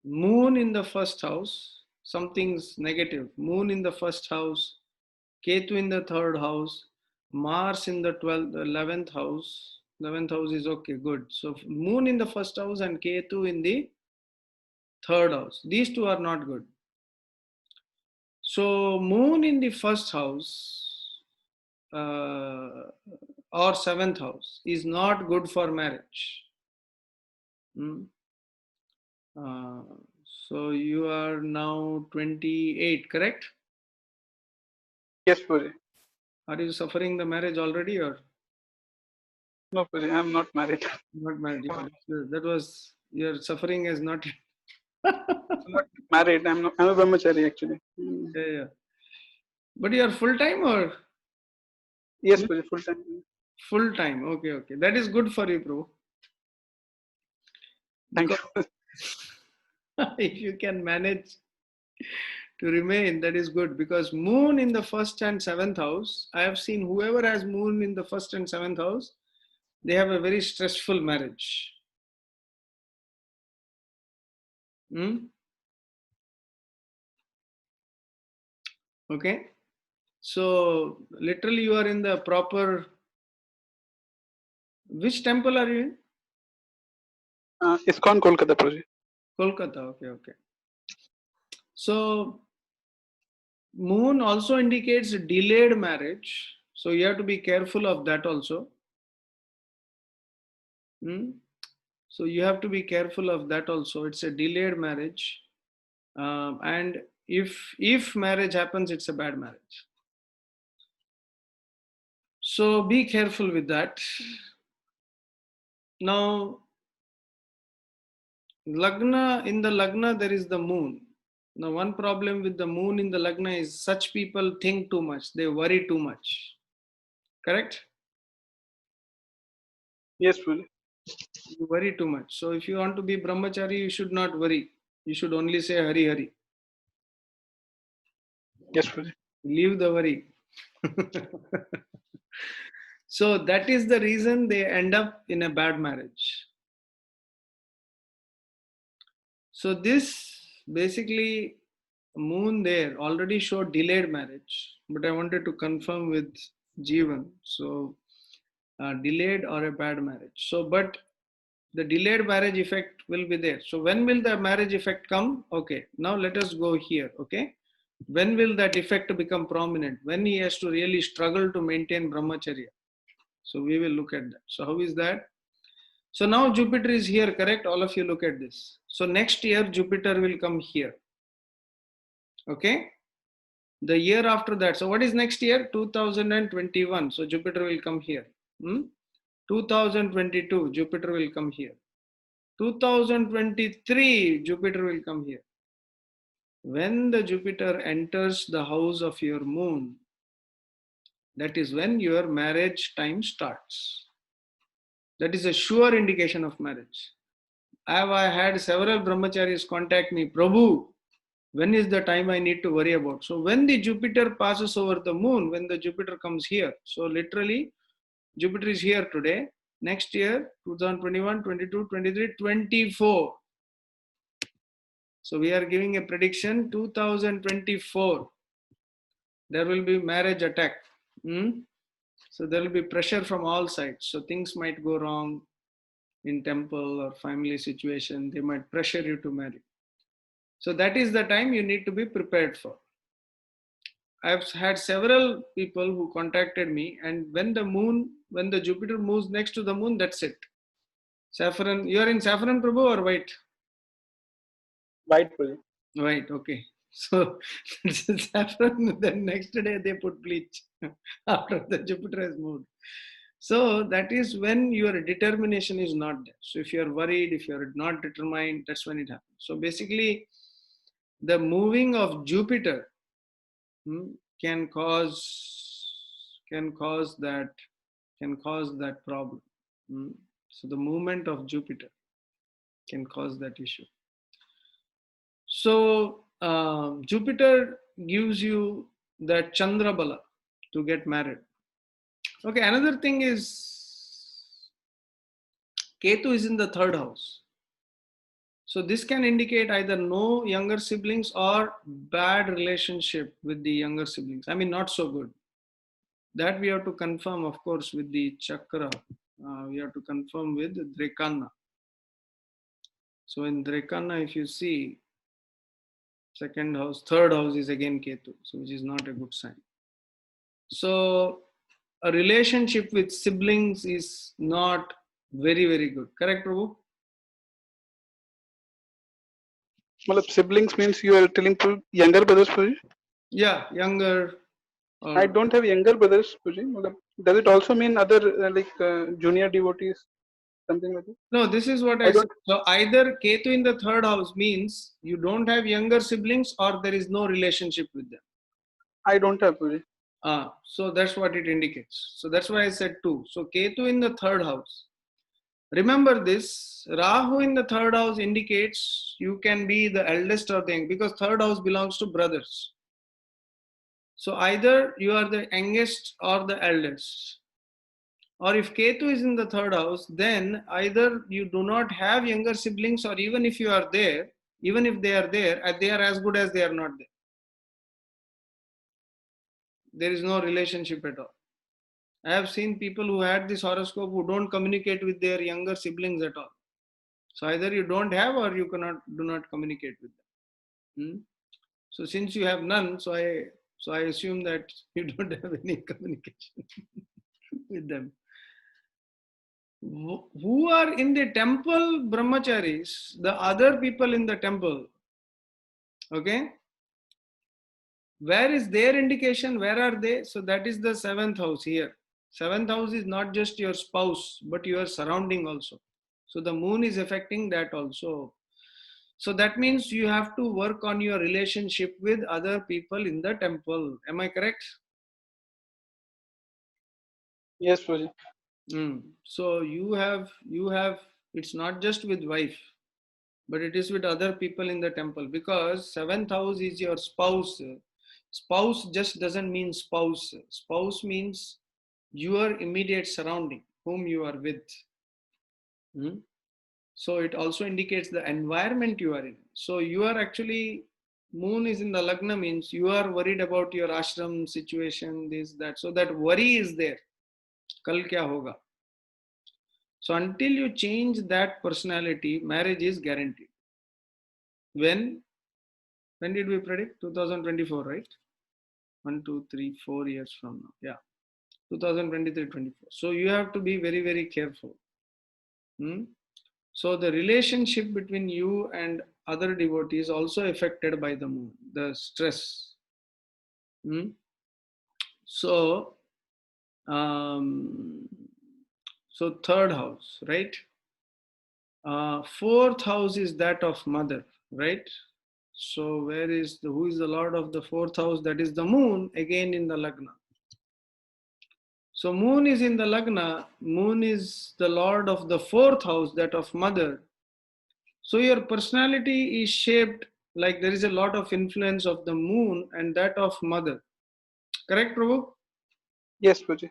moon in the first house. Something's negative. Moon in the first house, Ketu in the third house, Mars in the 11th house. 11th house is okay, good. So moon in the first house and Ketu in the third house. These two are not good. So moon in the first house or 7th house is not good for marriage. Uh, so you are now 28, correct? Yes, Puji. Are you suffering the marriage already or No, Puji, I'm not married. not married? That was your suffering is not. I'm not married. I'm a brahmachari actually. Yeah. But you are full time or Yes, Puji, full time. full time? Okay. That is good for you, bro. Thank Because you. if you can manage to remain, that is good. Because moon in the first and 7th house, I have seen whoever has moon in the first and 7th house, they have a very stressful marriage. Okay. So literally you are in the proper, which temple are you in? ISKCON Kolkata, Puji. Kolkata. Okay. So moon also indicates delayed marriage. So you have to be careful of that also. So you have to be careful of that also. It's a delayed marriage. And if marriage happens, it's a bad marriage. So be careful with that. Now, Lagna, in the Lagna, there is the moon. Now, one problem with the moon in the Lagna is such people think too much. They worry too much. Correct? Yes, Puji. You worry too much. So if you want to be brahmachari, you should not worry. You should only say Hari Hari. Yes, Puji. Leave the worry. So that is the reason they end up in a bad marriage. So this basically moon there already showed delayed marriage, but I wanted to confirm with Jeevan. So delayed or a bad marriage. So, but the delayed marriage effect will be there. So when will the marriage effect come? Okay, now let us go here. Okay, when will that effect become prominent? When he has to really struggle to maintain brahmacharya. So we will look at that. So how is that? So now Jupiter is here, correct? All of you look at this. So next year Jupiter will come here. Okay. The year after that. So what is next year? 2021. So Jupiter will come here. 2022, Jupiter will come here. 2023, Jupiter will come here. When the Jupiter enters the house of your moon, that is when your marriage time starts. That is a sure indication of marriage. I have had several brahmacharis contact me, Prabhu, when is the time I need to worry about? So when the Jupiter passes over the moon, when the Jupiter comes here, so literally Jupiter is here today, next year, 2021, 22, 23, 24. So we are giving a prediction, 2024, there will be marriage attack. So there will be pressure from all sides. So things might go wrong in temple or family situation. They might pressure you to marry. So that is the time you need to be prepared for. I've had several people who contacted me, and when the Jupiter moves next to the moon, that's it. Saffron, you are in saffron, Prabhu, or white? White, Puji. White, okay. So saffron, then next day they put bleach after the Jupiter has moved. So that is when your determination is not there. So if you are worried, if you are not determined, that's when it happens. So basically, the moving of Jupiter can cause that problem. So the movement of Jupiter can cause that issue. So Jupiter gives you that Chandra Bala to get married. Okay, another thing is Ketu is in the third house. So this can indicate either no younger siblings or bad relationship with the younger siblings. I mean, not so good. That we have to confirm, of course, with the chakra. We have to confirm with Drekana. So in Drekana, if you see, second house, third house is again Ketu, so which is not a good sign. So a relationship with siblings is not very, very good. Correct, Prabhu? Well, siblings means you are telling to younger brothers, Puji? Yeah, younger. I don't have younger brothers, Puji. Does it also mean other junior devotees, something like that? No, this is what I said. So either Ketu in the third house means you don't have younger siblings or there is no relationship with them. I don't have, Puji. So that's what it indicates. So that's why I said 2. So Ketu in the third house. Remember this, Rahu in the third house indicates you can be the eldest or the young, because third house belongs to brothers. So either you are the youngest or the eldest. Or if Ketu is in the third house, then either you do not have younger siblings, or even if you are there, even if they are there, they are as good as they are not there. There is no relationship at all. I have seen people who had this horoscope who don't communicate with their younger siblings at all. So either you don't have or you do not communicate with them. So since you have none, so I assume that you don't have any communication with them. Who are in the temple brahmacharis, the other people in the temple, okay? Where is their indication? Where are they? So that is the 7th house here. 7th house is not just your spouse, but your surrounding also. So the moon is affecting that also. So that means you have to work on your relationship with other people in the temple. Am I correct? Yes, Puji. So you have, it's not just with wife, but it is with other people in the temple, because 7th house is your spouse. Spouse just doesn't mean spouse. Spouse means your immediate surrounding, whom you are with. So it also indicates the environment you are in. So you are actually, moon is in the lagna means you are worried about your ashram situation, this, that. So that worry is there. Kal kya hoga? So until you change that personality, marriage is guaranteed. When did we predict? 2024, right? 1, 2, 3, 4 years from now. Yeah. 2023-24. So you have to be very, very careful. So the relationship between you and other devotees also affected by the moon, the stress. So, so third house, right? 4th house is that of mother, right? So who is the lord of the 4th house? That is the moon, again in the lagna. So moon is in the lagna, moon is the lord of the 4th house, that of mother. So your personality is shaped, like there is a lot of influence of the moon and that of mother. Correct, Prabhu? Yes, Puji.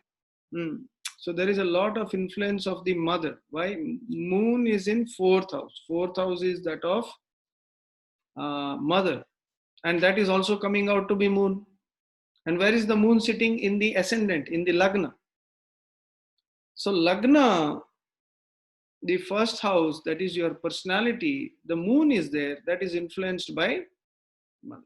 So there is a lot of influence of the mother. Why? Moon is in 4th house. 4th house is that of mother. And that is also coming out to be moon. And where is the moon sitting? In the ascendant, in the lagna. So lagna, the first house, that is your personality, the moon is there, that is influenced by mother.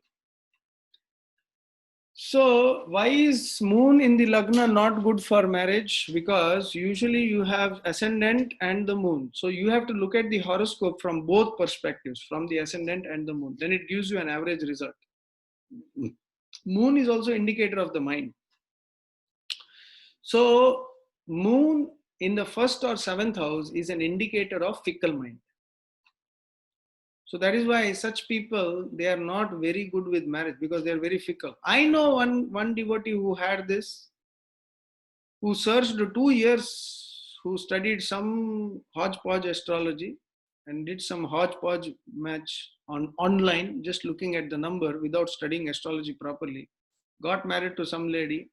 So why is moon in the lagna not good for marriage? Because usually you have ascendant and the moon. So you have to look at the horoscope from both perspectives, from the ascendant and the moon. Then it gives you an average result. Moon is also indicator of the mind. So moon in the 1st or 7th house is an indicator of fickle mind. So that is why such people, they are not very good with marriage, because they are very fickle. I know one devotee who had this, who searched 2 years, who studied some hodgepodge astrology, and did some hodgepodge match on online, just looking at the number without studying astrology properly. Got married to some lady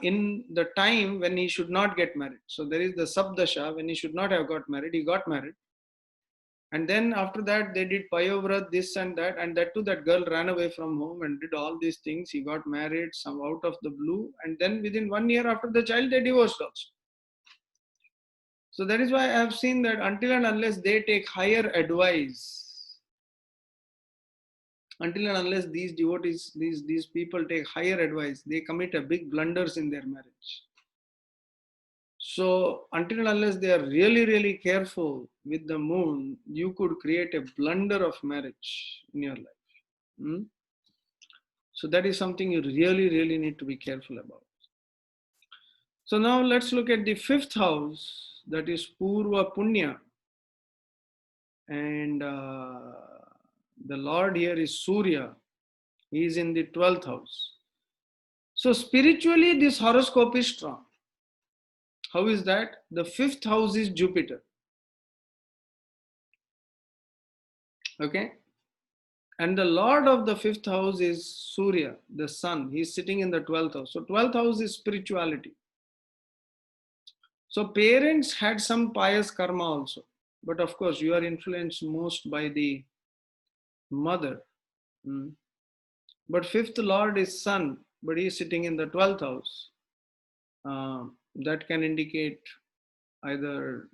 in the time when he should not get married. So there is the Sabdasha, when he should not have got married, he got married. And then after that, they did Payovrat, this and that too, that girl ran away from home and did all these things. He got married, some out of the blue. And then within 1 year after the child, they divorced also. So that is why I have seen that until and unless they take higher advice, until and unless these devotees, these people take higher advice, they commit a big blunders in their marriage. So until and unless they are really, really careful with the moon, you could create a blunder of marriage in your life. So that is something you really, really need to be careful about. So now let's look at the 5th house, that is Purva Punya. And the Lord here is Surya. He is in the 12th house. So spiritually, this horoscope is strong. How is that? The 5th house is Jupiter. Okay. And the Lord of the 5th house is Surya, the sun. He is sitting in the 12th house. So 12th house is spirituality. So parents had some pious karma also. But of course, you are influenced most by the mother. But 5th Lord is sun, but he is sitting in the 12th house. That can indicate either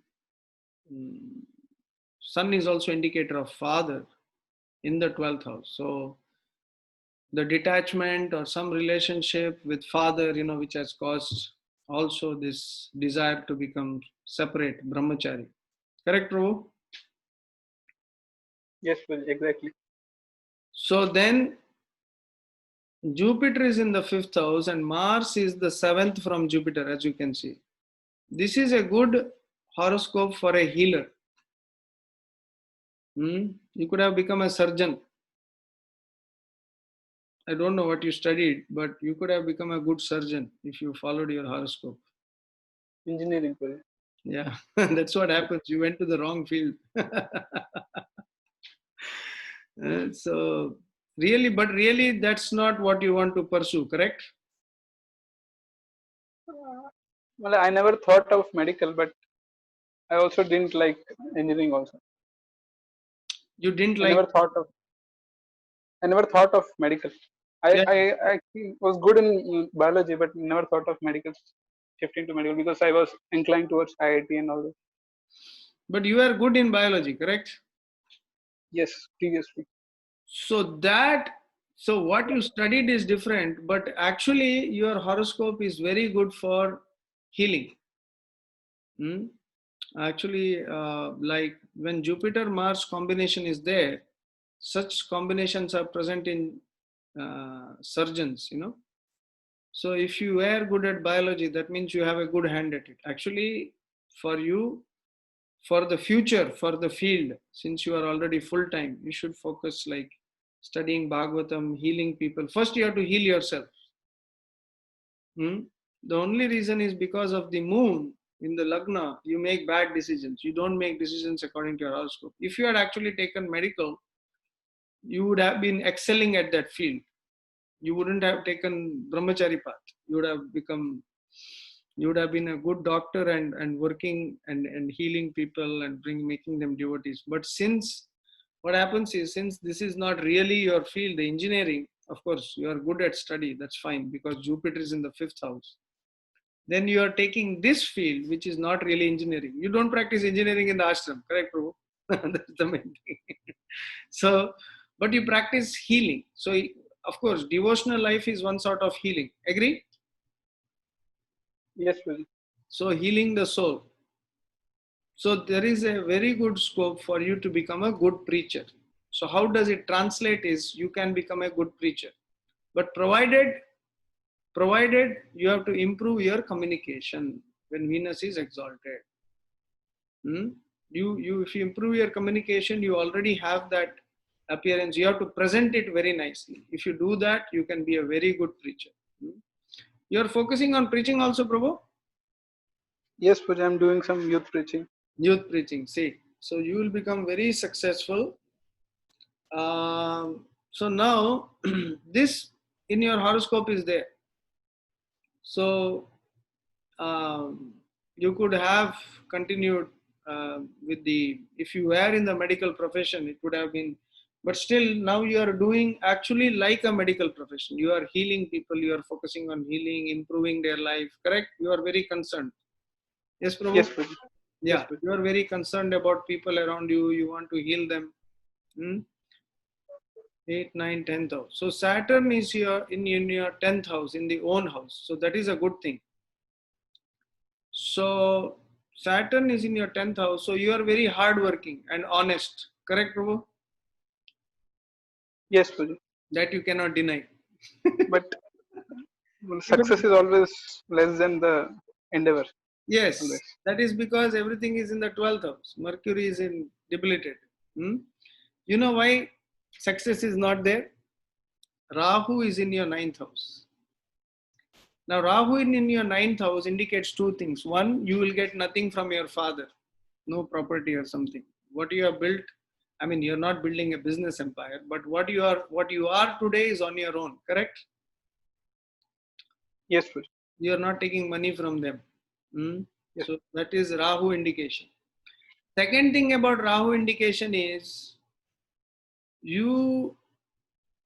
sun is also indicator of father in the 12th house. So the detachment or some relationship with father, which has caused also this desire to become separate, brahmachari. Correct, Prabhu? Yes, exactly. So then Jupiter is in the 5th house and Mars is the 7th from Jupiter, as you can see. This is a good horoscope for a healer. You could have become a surgeon. I don't know what you studied, but you could have become a good surgeon if you followed your horoscope. Engineering. Yeah, that's what happens. You went to the wrong field. So really, that's not what you want to pursue, correct? Well, I never thought of medical, but I also didn't like engineering also. You didn't I like. never thought of medical. I actually was good in biology, but never thought of medical, shifting to medical, because I was inclined towards IIT and all that. But you are good in biology, correct? Yes, previously. So what you studied is different, but actually your horoscope is very good for healing. Actually, like when Jupiter Mars combination is there, such combinations are present in surgeons, So if you are good at biology, that means you have a good hand at it. Actually, for you, for the future, for the field, since you are already full-time, you should focus like studying Bhagavatam, healing people. First, you have to heal yourself. The only reason is because of the moon in the Lagna, you make bad decisions. You don't make decisions according to your horoscope. If you had actually taken medical, you would have been excelling at that field. You wouldn't have taken brahmachari path. You would have been a good doctor and working and healing people and making them devotees. But what happens is, since this is not really your field, the engineering, of course, you are good at study, that's fine, because Jupiter is in the 5th house. Then you are taking this field, which is not really engineering. You don't practice engineering in the ashram, correct, Prabhu? That's the main thing. So, but you practice healing. So, of course, devotional life is one sort of healing. Agree? Yes, Prabhu. So, healing the soul. So, there is a very good scope for you to become a good preacher. So, how does it translate is you can become a good preacher. But provided you have to improve your communication when Venus is exalted. If you improve your communication, you already have that appearance. You have to present it very nicely. If you do that, you can be a very good preacher. You are focusing on preaching also, Prabhu? Yes, Prabhu, I'm doing some youth preaching. Youth preaching. See, So you will become very successful. So now this in your horoscope is there. So you could have continued with the, if you were in the medical profession, it would have been, but still now you are doing actually like a medical profession. You are healing people, you are focusing on healing, improving their life, correct? You are very concerned. Yes, Prabhu? Yes, Prabhu. Yeah, Yes, Prabhu. you are very concerned about people around you, you want to heal them. 8, 9, 10th house. So Saturn is here in your 10th house, in the own house. So that is a good thing. So Saturn is in your 10th house. So you are very hardworking and honest. Correct, Prabhu? Yes, Prabhu. That you cannot deny. But success is always less than the endeavor. Yes, Always. that is because everything is in the 12th house. Mercury is in debilitated. You know why success is not there? Rahu is in your 9th house. Now, Rahu in your 9th house indicates two things. One, you will get nothing from your father, no property or something. What you have built, I mean, you're not building a business empire, but what you are today is on your own, correct? Yes, Prabhu. You are not taking money from them. Yes. So that is Rahu indication. Second thing about Rahu indication is you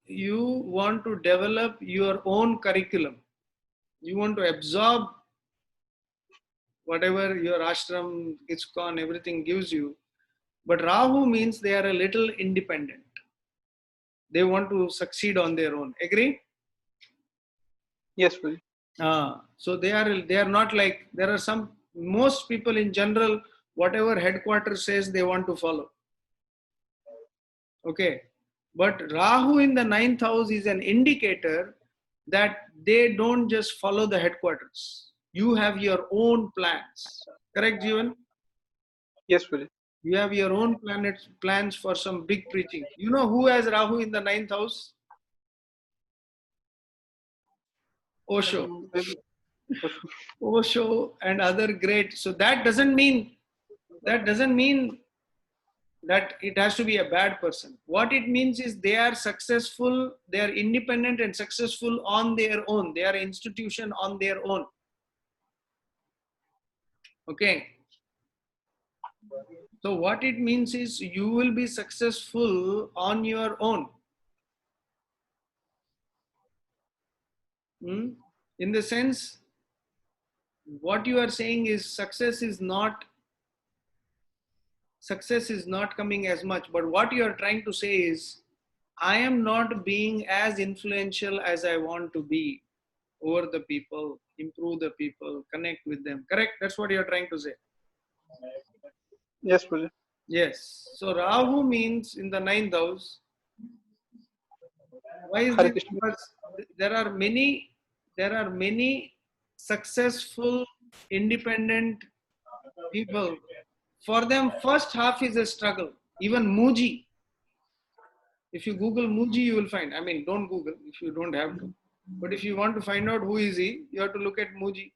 want to develop your own curriculum. You want to absorb whatever your ashram, ISKCON, everything gives you. But Rahu means they are a little independent. They want to succeed on their own. Agree? Yes, Prabhu. So they are not like, there are some, most people in general, whatever headquarters says, they want to follow. Okay. But Rahu in the 9th house is an indicator that they don't just follow the headquarters. You have your own plans. Correct, Jeevan? Yes, Prabhu. You have your own plans for some big preaching. You know who has Rahu in the 9th house? Osho. Osho and other great. So that doesn't mean that it has to be a bad person. What it means is they are successful, they are independent and successful on their own. They are an institution on their own. Okay. So what it means is you will be successful on your own. In the sense, what you are saying is success is not coming as much, but what you are trying to say is I am not being as influential as I want to be over the people, improve the people, connect with them. Correct? That's what you are trying to say. Yes, Prabhu. Yes. So Rahu means in the 9th house. Why is Hare this? Krishna. Because there are many successful, independent people. For them, first half is a struggle. Even Muji. If you Google Muji, you will find. I mean, don't Google if you don't have to. But if you want to find out who is he, you have to look at Muji.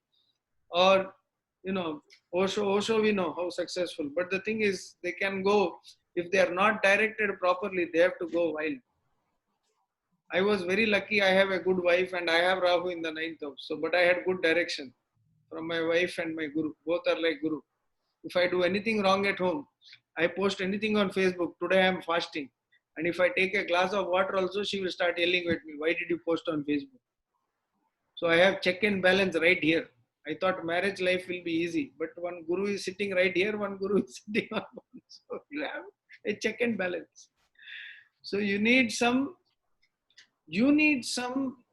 Or, Osho. Osho, we know how successful. But the thing is, they can go, if they are not directed properly, they have to go wild. I was very lucky. I have a good wife and I have Rahu in the 9th house. So, but I had good direction from my wife and my guru. Both are like guru. If I do anything wrong at home, I post anything on Facebook. Today I am fasting. And if I take a glass of water also, she will start yelling at me. Why did you post on Facebook? So I have check and balance right here. I thought marriage life will be easy. But one guru is sitting right here. One guru is sitting on one. So you have a check and balance. So you need some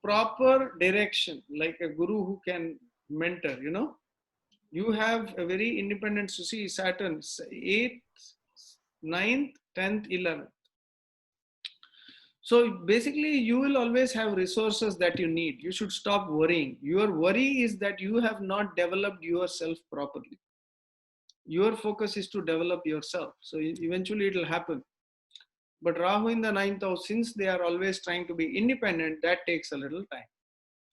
proper direction, like a guru who can mentor, You have a very independent, so see Saturn, 8th, 9th, 10th, 11th. So basically you will always have resources that you need. You should stop worrying. Your worry is that you have not developed yourself properly. Your focus is to develop yourself. So eventually it will happen. But Rahu in the 9th house, since they are always trying to be independent, that takes a little time.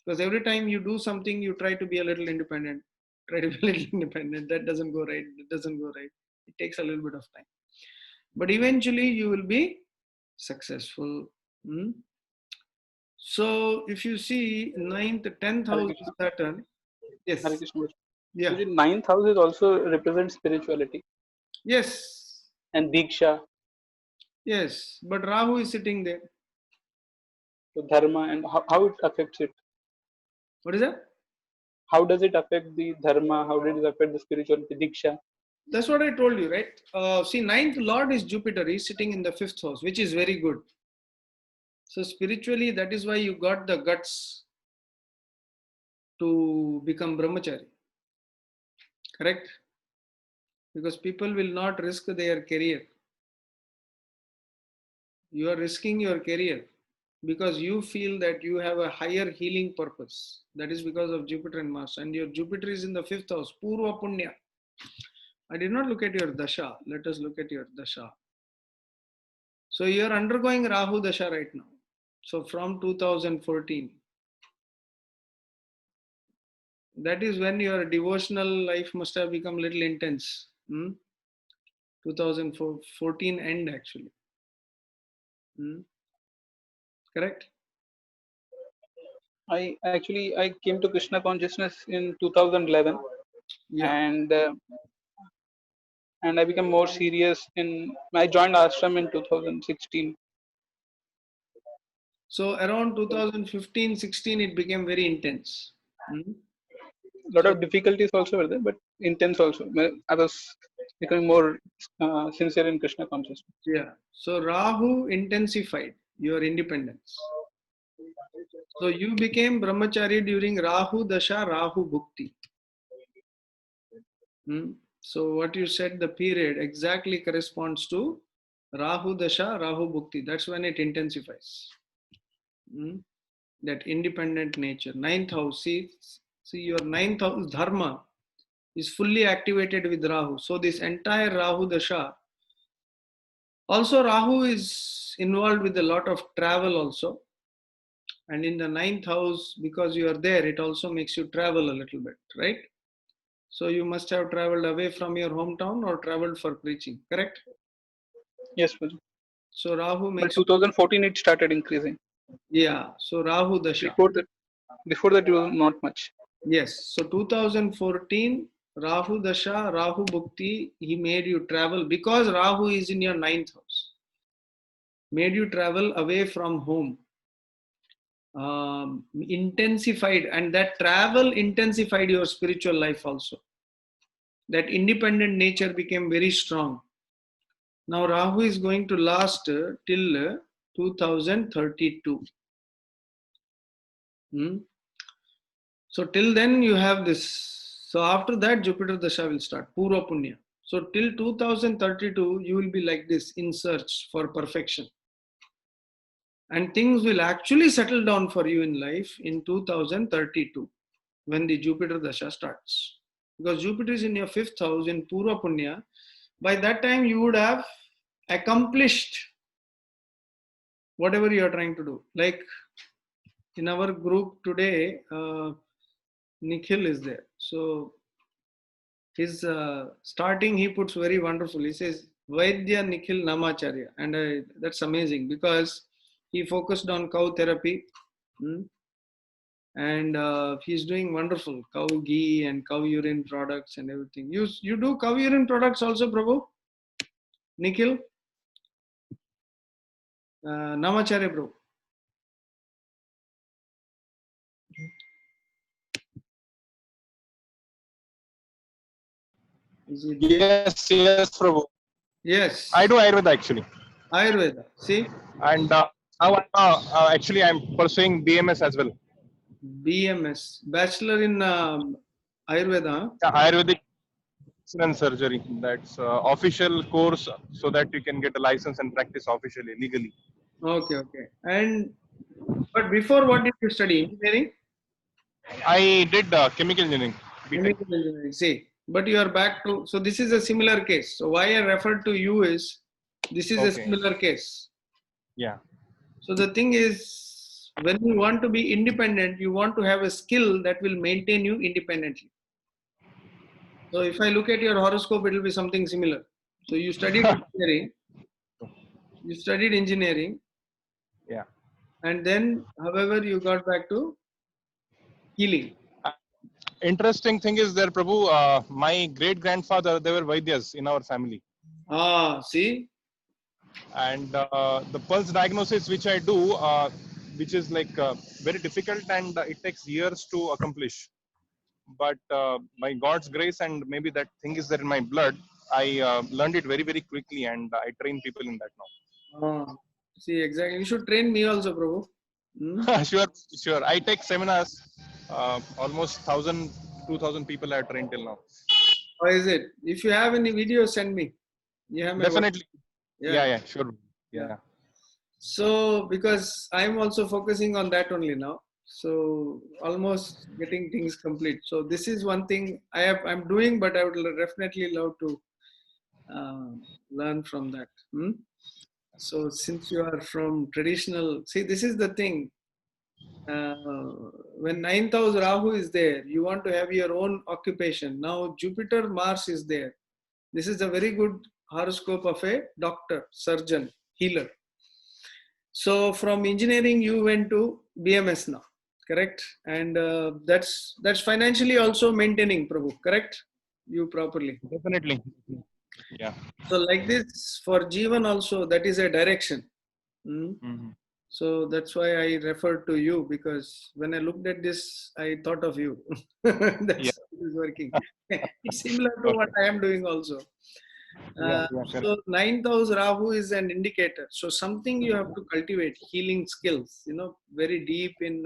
Because every time you do something, you try to be a little independent. That doesn't go right. It doesn't go right. It takes a little bit of time. but eventually you will be successful. Hmm? So if you see 9th, 10th Hare house Krishna. Saturn, yes, Hare Krishna. yeah, Guruji, ninth house is also represents spirituality yes, and Diksha, yes, but Rahu is sitting there. the dharma, and how it affects it. What is that? How does it affect the dharma? How did it affect the spirituality, Diksha? That's what I told you, right? See, 9th Lord is Jupiter. He's sitting in the 5th house, which is very good. So spiritually, that is why you got the guts to become brahmachari. Correct? Because people will not risk their career. You are risking your career because you feel that you have a higher healing purpose. That is because of Jupiter and Mars. And your Jupiter is in the 5th house, Purva Punya. I did not look at your dasha. Let us look at your dasha. So you are undergoing Rahu dasha right now. So from 2014, that is when your devotional life must have become little intense. 2014 end actually. Correct? I came to Krishna consciousness in 2011, Yeah. and I became more serious I joined ashram in 2016. So around 2015, 16, it became very intense. A lot of difficulties also were there, but intense also. I was becoming more sincere in Krishna consciousness. Yeah. So Rahu intensified your independence. So you became brahmachari during Rahu Dasha, Rahu Bhukti. So what you said, the period exactly corresponds to Rahu Dasha, Rahu Bhukti. That's when it intensifies. That independent nature. 9th house, see your 9th house dharma is fully activated with Rahu. So this entire Rahu Dasha, also Rahu is involved with a lot of travel also. And in the 9th house, because you are there, it also makes you travel a little bit, right? So you must have traveled away from your hometown or traveled for preaching, correct? Yes, Guruji. So Rahu But makes 2014 it started increasing. Yeah, so Rahu Dasha. Before that it was not much. Yes, so 2014 Rahu Dasha, Rahu Bhukti, he made you travel because Rahu is in your 9th house. Made you travel away from home. Intensified, and that travel intensified your spiritual life also. That independent nature became very strong. Now Rahu is going to last till 2032. So till then you have this. So after that Jupiter Dasha will start, Purva Punya. So till 2032 you will be like this, in search for perfection. And things will actually settle down for you in life in 2032 when the Jupiter Dasha starts. Because Jupiter is in your 5th house in Purva Punya. By that time you would have accomplished whatever you are trying to do. Like in our group today, Nikhil is there. So his starting he puts very wonderful. He says Vaidya Nikhil Namacharya, and that's amazing because he focused on cow therapy, and he's doing wonderful cow ghee and cow urine products and everything. You do cow urine products also, Prabhu? Nikhil? Namacharya Prabhu. Yes, Prabhu. Yes. I do Ayurveda actually. Ayurveda. See? And now actually I'm pursuing BMS as well. BMS. Bachelor in Ayurveda. Yeah, Ayurvedic medicine and surgery. That's official course so that you can get a license and practice officially, legally. Okay. But before, what did you study? Engineering? I did chemical engineering. Chemical engineering. See, but you are back to, so this is a similar case. So why I referred to you is, this is a similar case. Yeah. So the thing is, when you want to be independent, you want to have a skill that will maintain you independently. So if I look at your horoscope, it will be something similar. So you studied engineering, You studied engineering. Yeah. And then, however, you got back to healing. Interesting thing is there, Prabhu, my great grandfather, they were Vaidyas in our family. Ah, see? And the pulse diagnosis which I do, which is like very difficult and it takes years to accomplish. But by God's grace and maybe that thing is there in my blood, I learned it very, very quickly and I train people in that Ah, see, exactly. You should train me also, Prabhu. Hmm? now. Sure, sure. I take seminars, almost 1,000, 2,000 people I have trained till now. How is it? If you have any videos, send me. You have my Definitely. Yeah. Yeah, sure. Yeah. So, because I'm also focusing on that only now. So, almost getting things complete. So, this is one thing I'm doing, but I would definitely love to uh, learn from that. Hmm? So, since you are from traditional, see, this is the thing. When ninth house Rahu is there, you want to have your own occupation. Now, Jupiter, Mars is there. This is a very good horoscope of a doctor, surgeon, healer. So from engineering, you went to BMS now, correct? And that's financially also maintaining, Prabhu, correct? You properly. Definitely. Yeah. So like this for Jeevan also, that is a direction. Hmm? Mm-hmm. So that's why I referred to you, because when I looked at this, I thought of you. That's how it is working. It's similar to what I am doing also. Correct. So ninth house Rahu is an indicator. So something you have to cultivate, healing skills, very deep in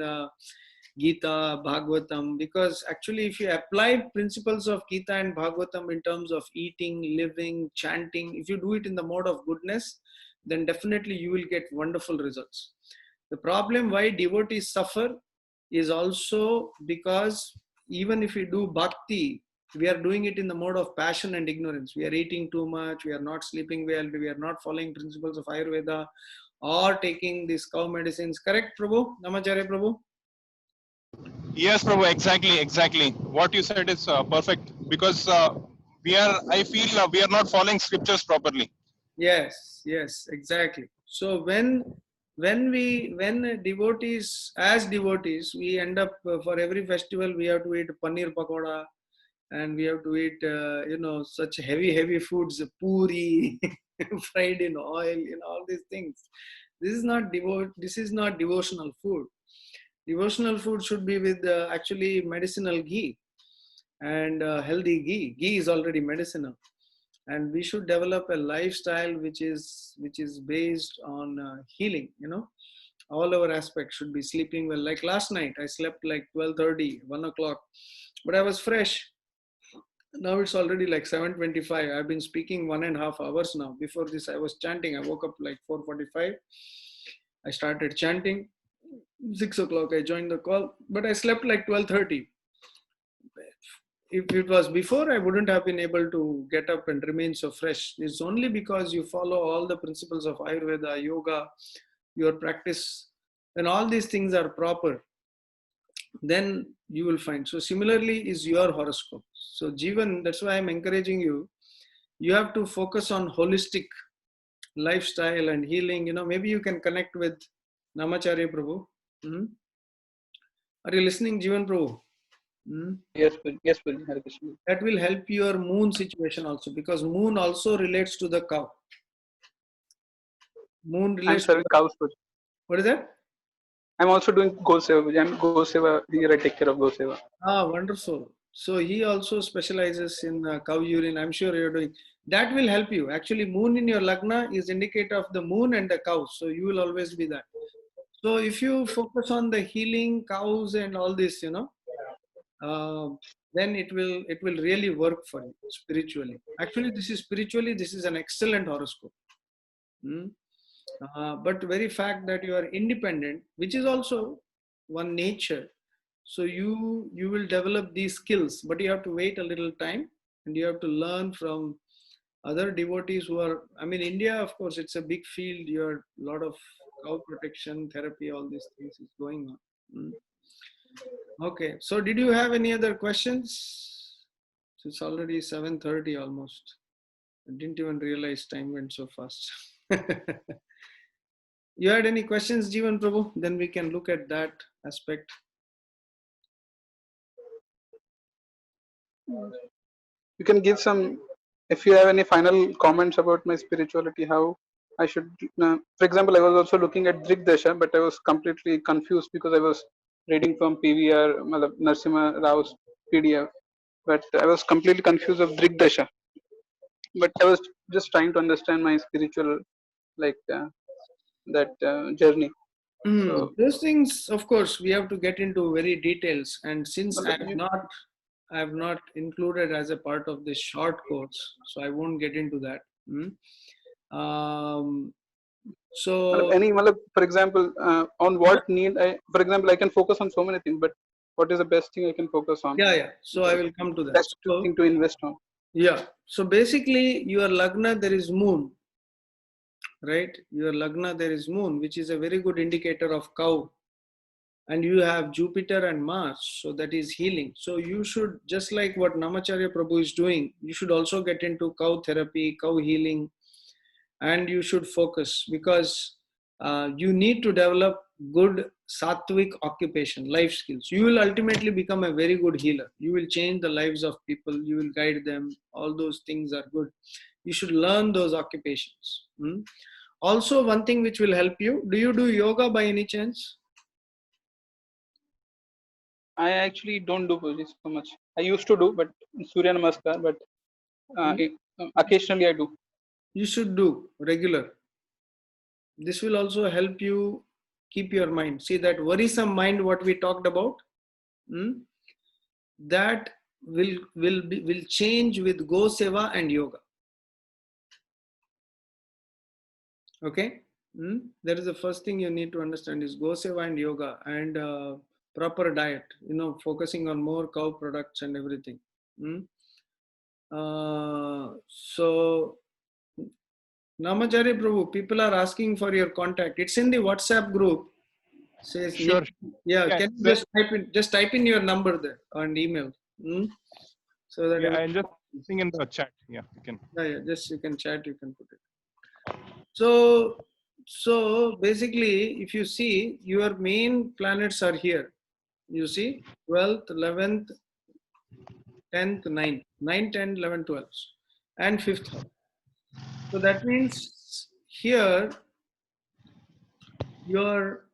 Gita, Bhagavatam, because actually if you apply principles of Gita and Bhagavatam in terms of eating, living, chanting, if you do it in the mode of goodness, then definitely you will get wonderful results. The problem why devotees suffer is also because even if we do bhakti, we are doing it in the mode of passion and ignorance. We are eating too much, we are not sleeping well, we are not following principles of Ayurveda or taking these cow medicines. Correct, Prabhu? Namacharya, Prabhu? Yes, Prabhu, exactly. What you said is perfect because I feel we are not following scriptures properly. Yes, exactly. So when devotees, as devotees, we end up for every festival we have to eat paneer pakoda, and we have to eat such heavy foods, puri, fried in oil, all these things. This is not devotional food. Devotional food should be with actually medicinal ghee and healthy ghee. Ghee is already medicinal, and we should develop a lifestyle which is based on healing. All our aspects should be sleeping well. Like last night, I slept like 12:30, 1 o'clock, but I was fresh. Now it's already like 7:25. I've been speaking 1.5 hours now. Before this, I was chanting. I woke up like 4:45. I started chanting. 6 o'clock, I joined the call, but I slept like 12:30. If it was before, I wouldn't have been able to get up and remain so fresh. It's only because you follow all the principles of Ayurveda, yoga, your practice, when all these things are proper, then you will find. So similarly is your horoscope. So Jeevan, that's why I'm encouraging you. You have to focus on holistic lifestyle and healing. Maybe you can connect with Namacharya Prabhu. Hmm? Are you listening, Jeevan Prabhu? Hmm? Yes, Hare Krishna. That will help your moon situation also, because moon also relates to the cow. Moon I'm relates serving cows. what is that? I'm also doing Go Seva. I'm Go Seva. Here I take care of Go Seva. Wonderful. So he also specializes in cow urine. I'm sure you're doing that. Will help you. Actually, moon in your lagna is indicator of the moon and the cows. So you will always be that. So if you focus on the healing cows and all this, then it will really work for you spiritually. Actually, this is an excellent horoscope. But very fact that you are independent, which is also one nature. So you will develop these skills, but you have to wait a little time, and you have to learn from other devotees who are. I mean, India, of course, it's a big field. You are a lot of cow protection therapy, all these things is going on. Okay, so did you have any other questions? It's already 7:30 almost. I didn't even realize time went so fast. You had any questions, Jeevan Prabhu? Then we can look at that aspect. You can give some, if you have any final comments about my spirituality, how I should, for example, I was also looking at Drig Dasha, but I was completely confused because I was reading from PVR, Narsimha Rao's PDF, but I was completely confused of Drig Dasha. But I was just trying to understand my spiritual, like that journey. So, Those things, of course, we have to get into very details. And since I have not included as a part of this short course, so I won't get into that. So any, for example, on what need I, for example, I can focus on so many things, but what is the best thing I can focus on? yeah. So I will come to that. Best So, thing to invest on. yeah. So basically, your lagna, there is moon, right? Your lagna, there is moon, which is a very good indicator of cow. And you have Jupiter and Mars, so that is healing. So you should, just like what Namacharya Prabhu is doing, you should also get into cow therapy, cow healing, and you should focus, because you need to develop good sattvic occupation, life skills. You will ultimately become a very good healer. You will change the lives of people. You will guide them. All those things are good. You should learn those occupations. Also, one thing which will help you, do you do yoga by any chance? I actually don't do pujas so much. I used to do, but Surya Namaskar, but occasionally I do. You should do regular. This will also help you keep your mind. See that worrisome mind, what we talked about, that will change with Go Seva and yoga. Okay, that is the first thing you need to understand is Go Seva and yoga, and proper diet. Focusing on more cow products and everything. So Namacharya Prabhu, people are asking for your contact. It's in the WhatsApp group. Says, Sure. yeah, Yeah, can you just type in your number there and email. So that Yeah, I'm just seeing in the chat. Yeah, you can. yeah, just you can chat, you can put it. So basically, if you see, your main planets are here. You see, 12th, 11th, 10th, 9th, 9, 10, 11, 12, and 5th house. So that means here, your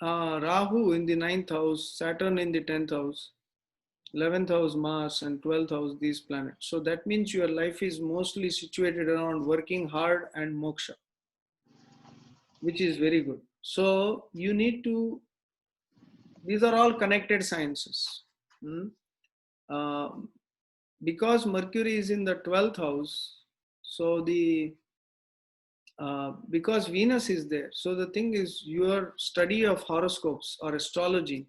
Rahu in the 9th house, Saturn in the 10th house, 11th house Mars, and 12th house these planets. So that means your life is mostly situated around working hard and moksha, which is very good. So you need to, these are all connected sciences. Because Mercury is in the 12th house, so because Venus is there, so the thing is, your study of horoscopes or astrology,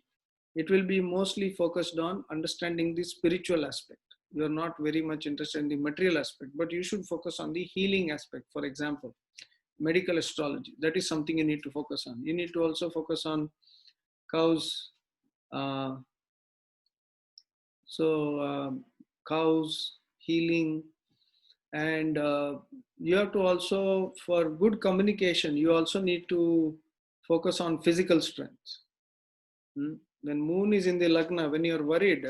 it will be mostly focused on understanding the spiritual aspect. You are not very much interested in the material aspect, but you should focus on the healing aspect. For example, medical astrology, that is something you need to focus on. You need to also focus on cows. Cows, healing, and you have to also, for good communication, you also need to focus on physical strength. When moon is in the lagna, when you're worried,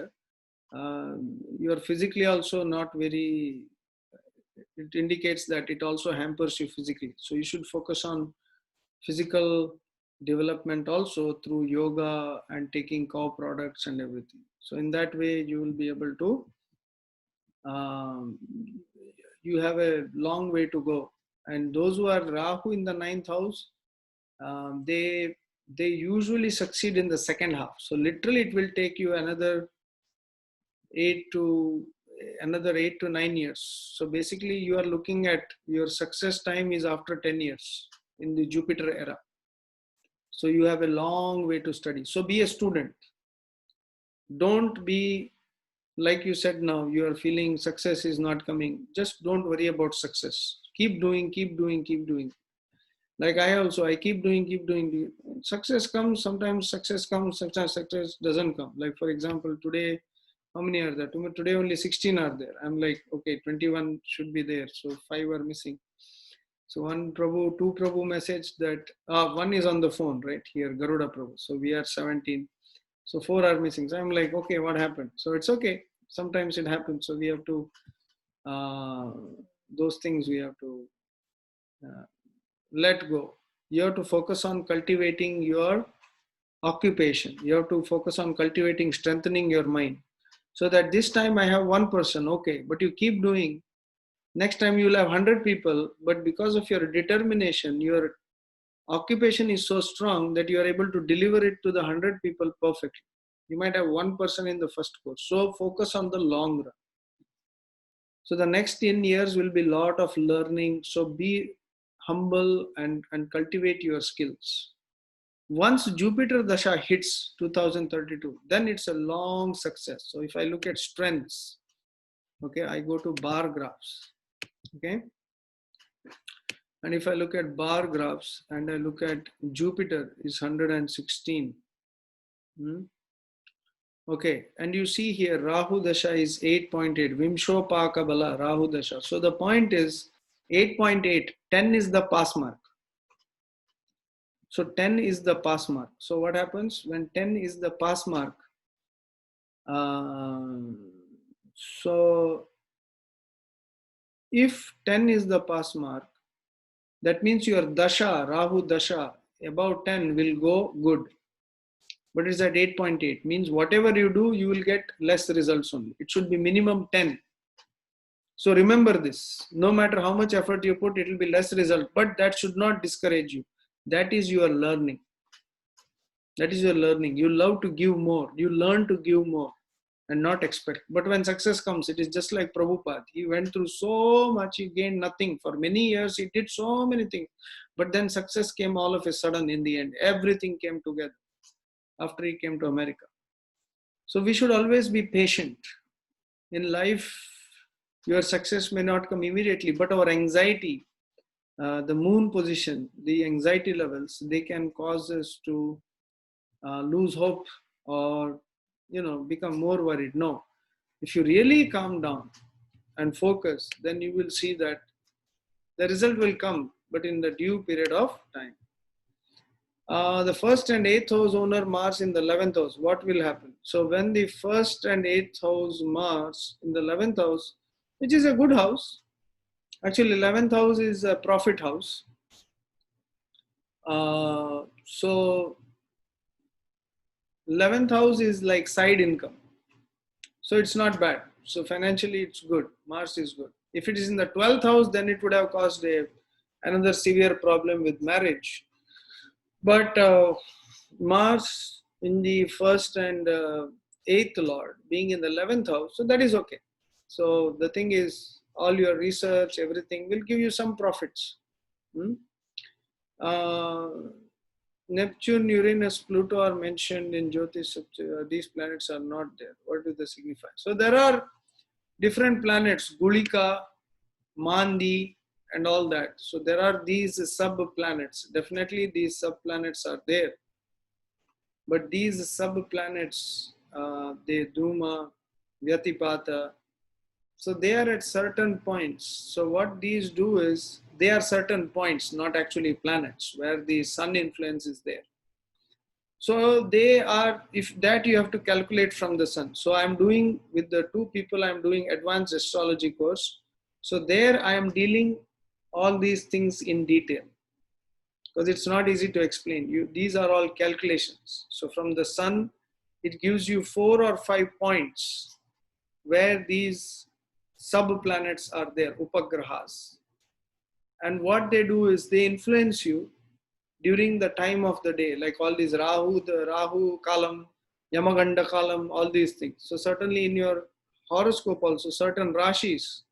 you're physically also not very, it indicates that it also hampers you physically. So you should focus on physical development also through yoga and taking cow products and everything. So in that way, you will be able to, you have a long way to go. And those who are Rahu in the 9th house, they usually succeed in the second half. So literally it will take you another 8 to 9 years. So basically you are looking at your success time is after 10 years in the Jupiter era. So you have a long way to study. So be a student. Don't be, like you said now, you are feeling success is not coming. Just don't worry about success. Keep doing. Like I keep doing. Success comes, sometimes success doesn't come. Like for example, today, how many are there? Today only 16 are there. I'm like, okay, 21 should be there. So 5 are missing. So one Prabhu, two Prabhu message that, one is on the phone right here, Garuda Prabhu. So we are 17. So 4 are missing. So I'm like, okay, what happened? So it's okay. Sometimes it happens. So we have to, those things we have to let go. You have to focus on cultivating your occupation. You have to focus on cultivating, strengthening your mind. So that this time I have one person, okay, but you keep doing. Next time you'll have 100 people, but because of your determination, your occupation is so strong that you are able to deliver it to the 100 people perfectly. You might have one person in the first course. So focus on the long run. So the next 10 years will be a lot of learning. So be humble and cultivate your skills. Once Jupiter Dasha hits 2032, then it's a long success. So if I look at strengths, okay, I go to bar graphs, okay? And if I look at bar graphs and I look at Jupiter is 116. Okay, and you see here Rahu Dasha is 8.8. Vimsho Paka Bala, Rahu Dasha. So the point is 8.8, 10 is the pass mark. So 10 is the pass mark. So what happens when 10 is the pass mark? So if 10 is the pass mark, that means your Dasha, Rahu Dasha, about 10 will go good. But it's at 8.8, means whatever you do, you will get less results only. It should be minimum 10. So remember this, no matter how much effort you put, it will be less result, but that should not discourage you. That is your learning. That is your learning. You love to give more. You learn to give more and not expect. But when success comes, it is just like Prabhupada. He went through so much, he gained nothing. For many years, he did so many things. But then success came all of a sudden in the end. Everything came together after he came to America. So we should always be patient. In life, your success may not come immediately, but our anxiety, the moon position, the anxiety levels, they can cause us to lose hope or, become more worried. No, if you really calm down and focus, then you will see that the result will come, but in the due period of time. The first and 8th house owner Mars in the 11th house, what will happen? So when the first and 8th house Mars in the 11th house, which is a good house, actually 11th house is a profit house. So 11th house is like side income. So it's not bad. So financially it's good. Mars is good. If it is in the 12th house, then it would have caused another severe problem with marriage. But Mars in the first and 8th lord being in the 11th house, so that is okay. So the thing is, all your research, everything will give you some profits. Neptune, Uranus, Pluto are mentioned in Jyotish. These planets are not there. What do they signify? So there are different planets, Gulika, Mandi, and all that. So there are these sub-planets. Definitely these sub-planets are there. But these sub-planets, they Dhuma, Vyatipata, so they are at certain points. So what these do is, they are certain points, not actually planets, where the sun influence is there. So they are, if that you have to calculate from the sun. So I'm doing, with the two people, I'm doing advanced astrology course. So there I am dealing all these things in detail, because it's not easy to explain. These are all calculations. So from the sun, it gives you 4 or 5 points where these sub-planets are there, upagrahas. And what they do is they influence you during the time of the day, like all these Rahu, the Rahu Kalam, Yamaganda Kalam, all these things. So certainly in your horoscope also, certain Rashis,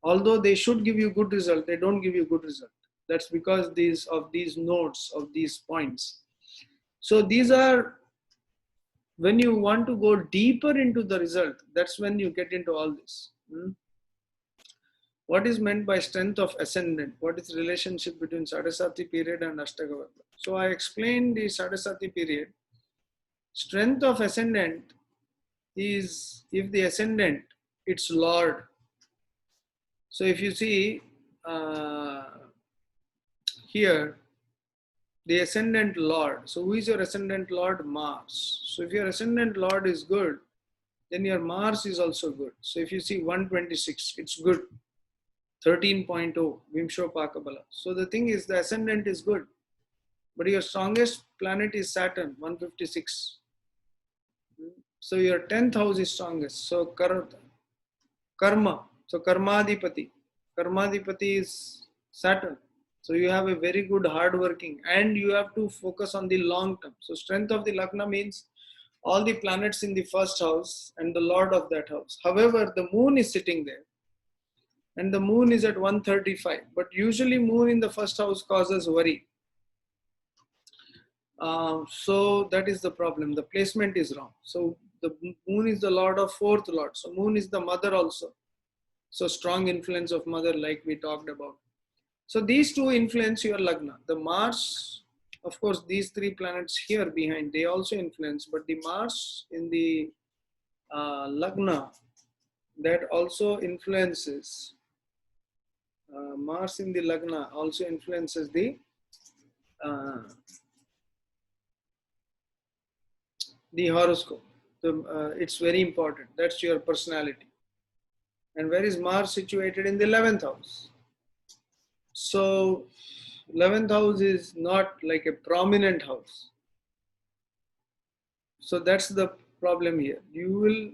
although they should give you good result, they don't give you good result. That's because of these nodes, of these points. So these are, when you want to go deeper into the result, that's when you get into all this. What is meant by strength of ascendant? What is the relationship between Sadasati period and Ashtagavardha? So I explained the Sadasati period. Strength of ascendant is if the ascendant, it's Lord. So if you see, here the ascendant lord. So who is your ascendant lord? Mars. So if your ascendant lord is good, then your Mars is also good. So if you see 126, it's good. 13.0, Vimsho Pakabala. So the thing is, the ascendant is good, but your strongest planet is Saturn, 156. So your 10th house is strongest. So karma. So karmadipati. Karmadipati is Saturn. So you have a very good hardworking, and you have to focus on the long term. So strength of the Lagna means all the planets in the first house and the lord of that house. However, the moon is sitting there, and the moon is at 135. But usually moon in the first house causes worry. So that is the problem. The placement is wrong. So the moon is the lord of fourth lord. So moon is the mother also. So strong influence of mother, like we talked about. So these two influence your Lagna. The Mars, of course, these three planets here behind, they also influence, but the Mars in the Lagna, that also influences, Mars in the Lagna also influences the horoscope. It's very important. That's your personality. And where is Mars situated? In the 11th house. So 11th house is not like a prominent house. So that's the problem here. You will,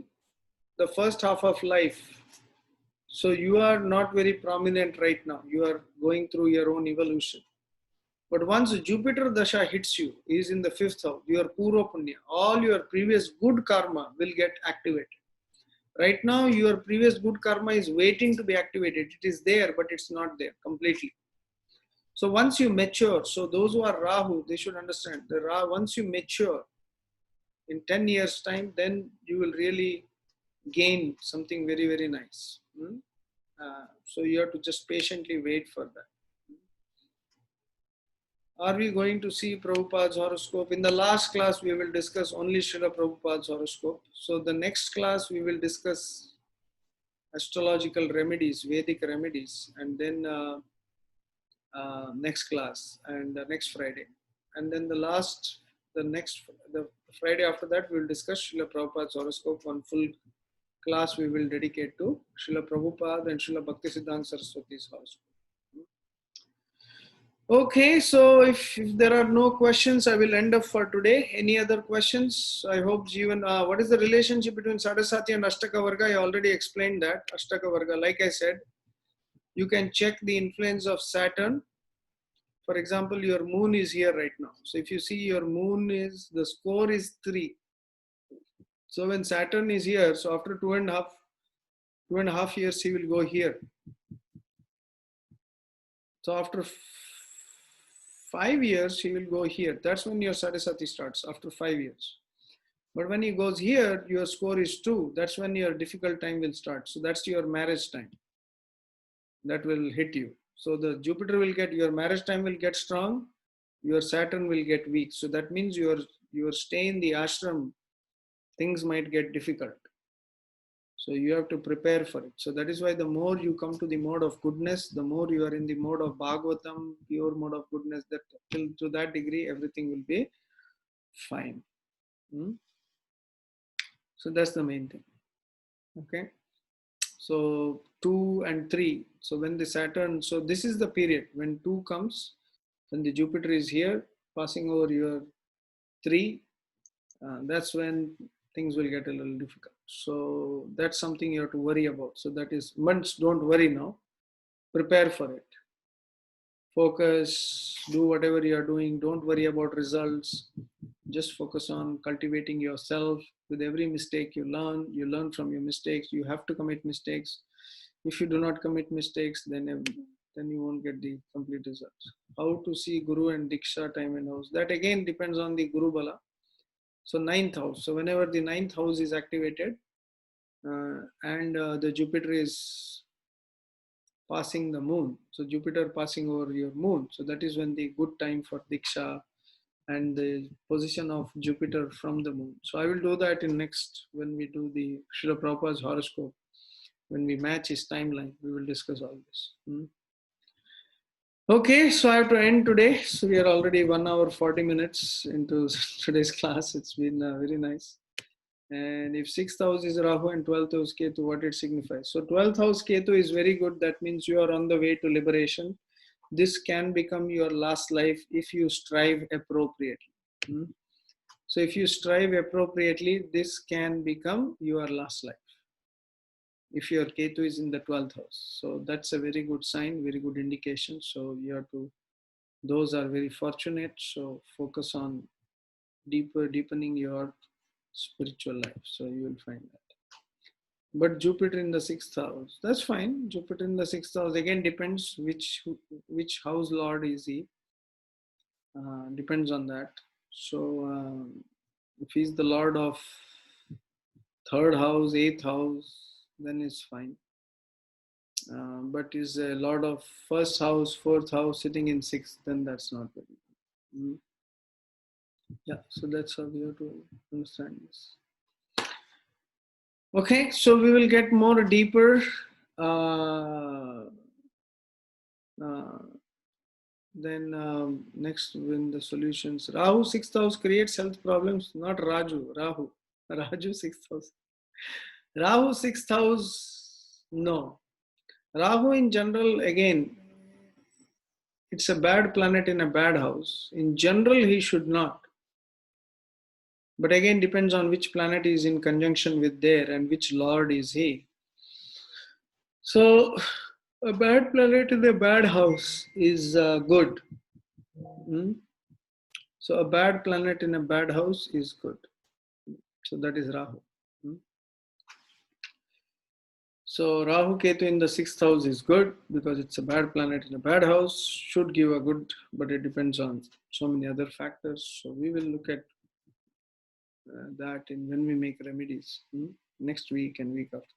the first half of life, so you are not very prominent right now. You are going through your own evolution. But once Jupiter Dasha hits you, is in the 5th house, your Purva Punya, all your previous good karma will get activated. Right now, your previous good karma is waiting to be activated. It is there, but it's not there completely. So once you mature, so those who are Rahu, they should understand, once you mature, in 10 years time, then you will really gain something very, very nice. So you have to just patiently wait for that. Are we going to see Prabhupada's horoscope? In the last class, we will discuss only Srila Prabhupada's horoscope. So the next class, we will discuss astrological remedies, Vedic remedies, and then next class and next Friday. And then the Friday after that, we will discuss Srila Prabhupada's horoscope. One full class we will dedicate to Srila Prabhupada and Srila Bhaktisiddhanta Saraswati's horoscope. Okay, so if there are no questions, I will end up for today. Any other questions? I hope Jeevan, what is the relationship between Saraswati and Ashtaka Varga? I already explained that. Ashtaka Varga, like I said, you can check the influence of Saturn. For example, your moon is here right now. So if you see your moon is, the score is 3. So when Saturn is here, so after 2.5 years, he will go here. So after 5 years, he will go here. That's when your Saraswati starts, after 5 years. But when he goes here, your score is 2. That's when your difficult time will start. So that's your marriage time. That will hit you. So the Jupiter will get, your marriage time will get strong. Your Saturn will get weak. So that means your stay in the ashram, things might get difficult. So you have to prepare for it. So that is why the more you come to the mode of goodness, the more you are in the mode of Bhagavatam, pure mode of goodness, that till to that degree, everything will be fine. So that's the main thing. Okay. So 2 and 3. So when the Saturn, so this is the period when 2 comes, when the Jupiter is here, passing over your 3, that's when things will get a little difficult. So that's something you have to worry about. So that is months, don't worry now. Prepare for it. Focus, do whatever you are doing. Don't worry about results. Just focus on cultivating yourself. With every mistake you learn from your mistakes. You have to commit mistakes. If you do not commit mistakes, then you won't get the complete results. How to see Guru and Diksha time and house? That again depends on the Guru Bala. So 9th house. So whenever the 9th house is activated and the Jupiter is passing the moon. So Jupiter passing over your moon. So that is when the good time for Diksha and the position of Jupiter from the moon. So I will do that in next, when we do the Srila Prabhupada's horoscope. When we match his timeline, we will discuss all this. Okay, so I have to end today. So we are already 1 hour 40 minutes into today's class. It's been very nice. And if 6th house is Rahu and 12th house Ketu, what it signifies? So 12th house Ketu is very good. That means you are on the way to liberation. This can become your last life if you strive appropriately. So if you strive appropriately, this can become your last life. If your Ketu is in the 12th house. So that's a very good sign, very good indication. So you have to, those are very fortunate. So focus on deepening your spiritual life. So you will find that. But Jupiter in the 6th house, that's fine. Jupiter in the 6th house, again depends which house lord is he. Depends on that. So if he's the lord of 3rd house, 8th house, then it's fine. But is a lord of 1st house, 4th house sitting in 6th, then that's not very good. Yeah, so that's how we have to understand this. Okay, so we will get more deeper then next when the solutions. Rahu 6th house creates health problems, not Rahu. Raju 6th house. Rahu 6th house, no. Rahu in general, again, it's a bad planet in a bad house. In general, he should not. But again, depends on which planet is in conjunction with there and which lord is he. So, a bad planet in a bad house is good. So, a bad planet in a bad house is good. So, that is Rahu. So, Rahu Ketu in the 6th house is good because it's a bad planet in a bad house. Should give a good, but it depends on so many other factors. So, we will look at that when we make remedies next week and week after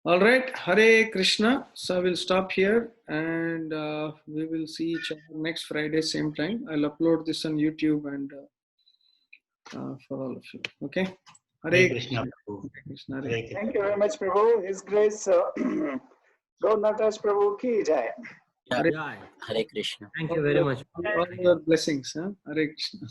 that. All right, Hare Krishna. So we'll stop here and we will see each other next Friday, same time. I'll upload this on YouTube and for all of you. Okay. Hare Krishna. Hare Krishna. Hare Krishna. Thank you very much, Prabhu. His Grace Gaurnathas Prabhu ki jai. Yeah. Hare Krishna. Thank you very much. All your blessings. Hare Krishna.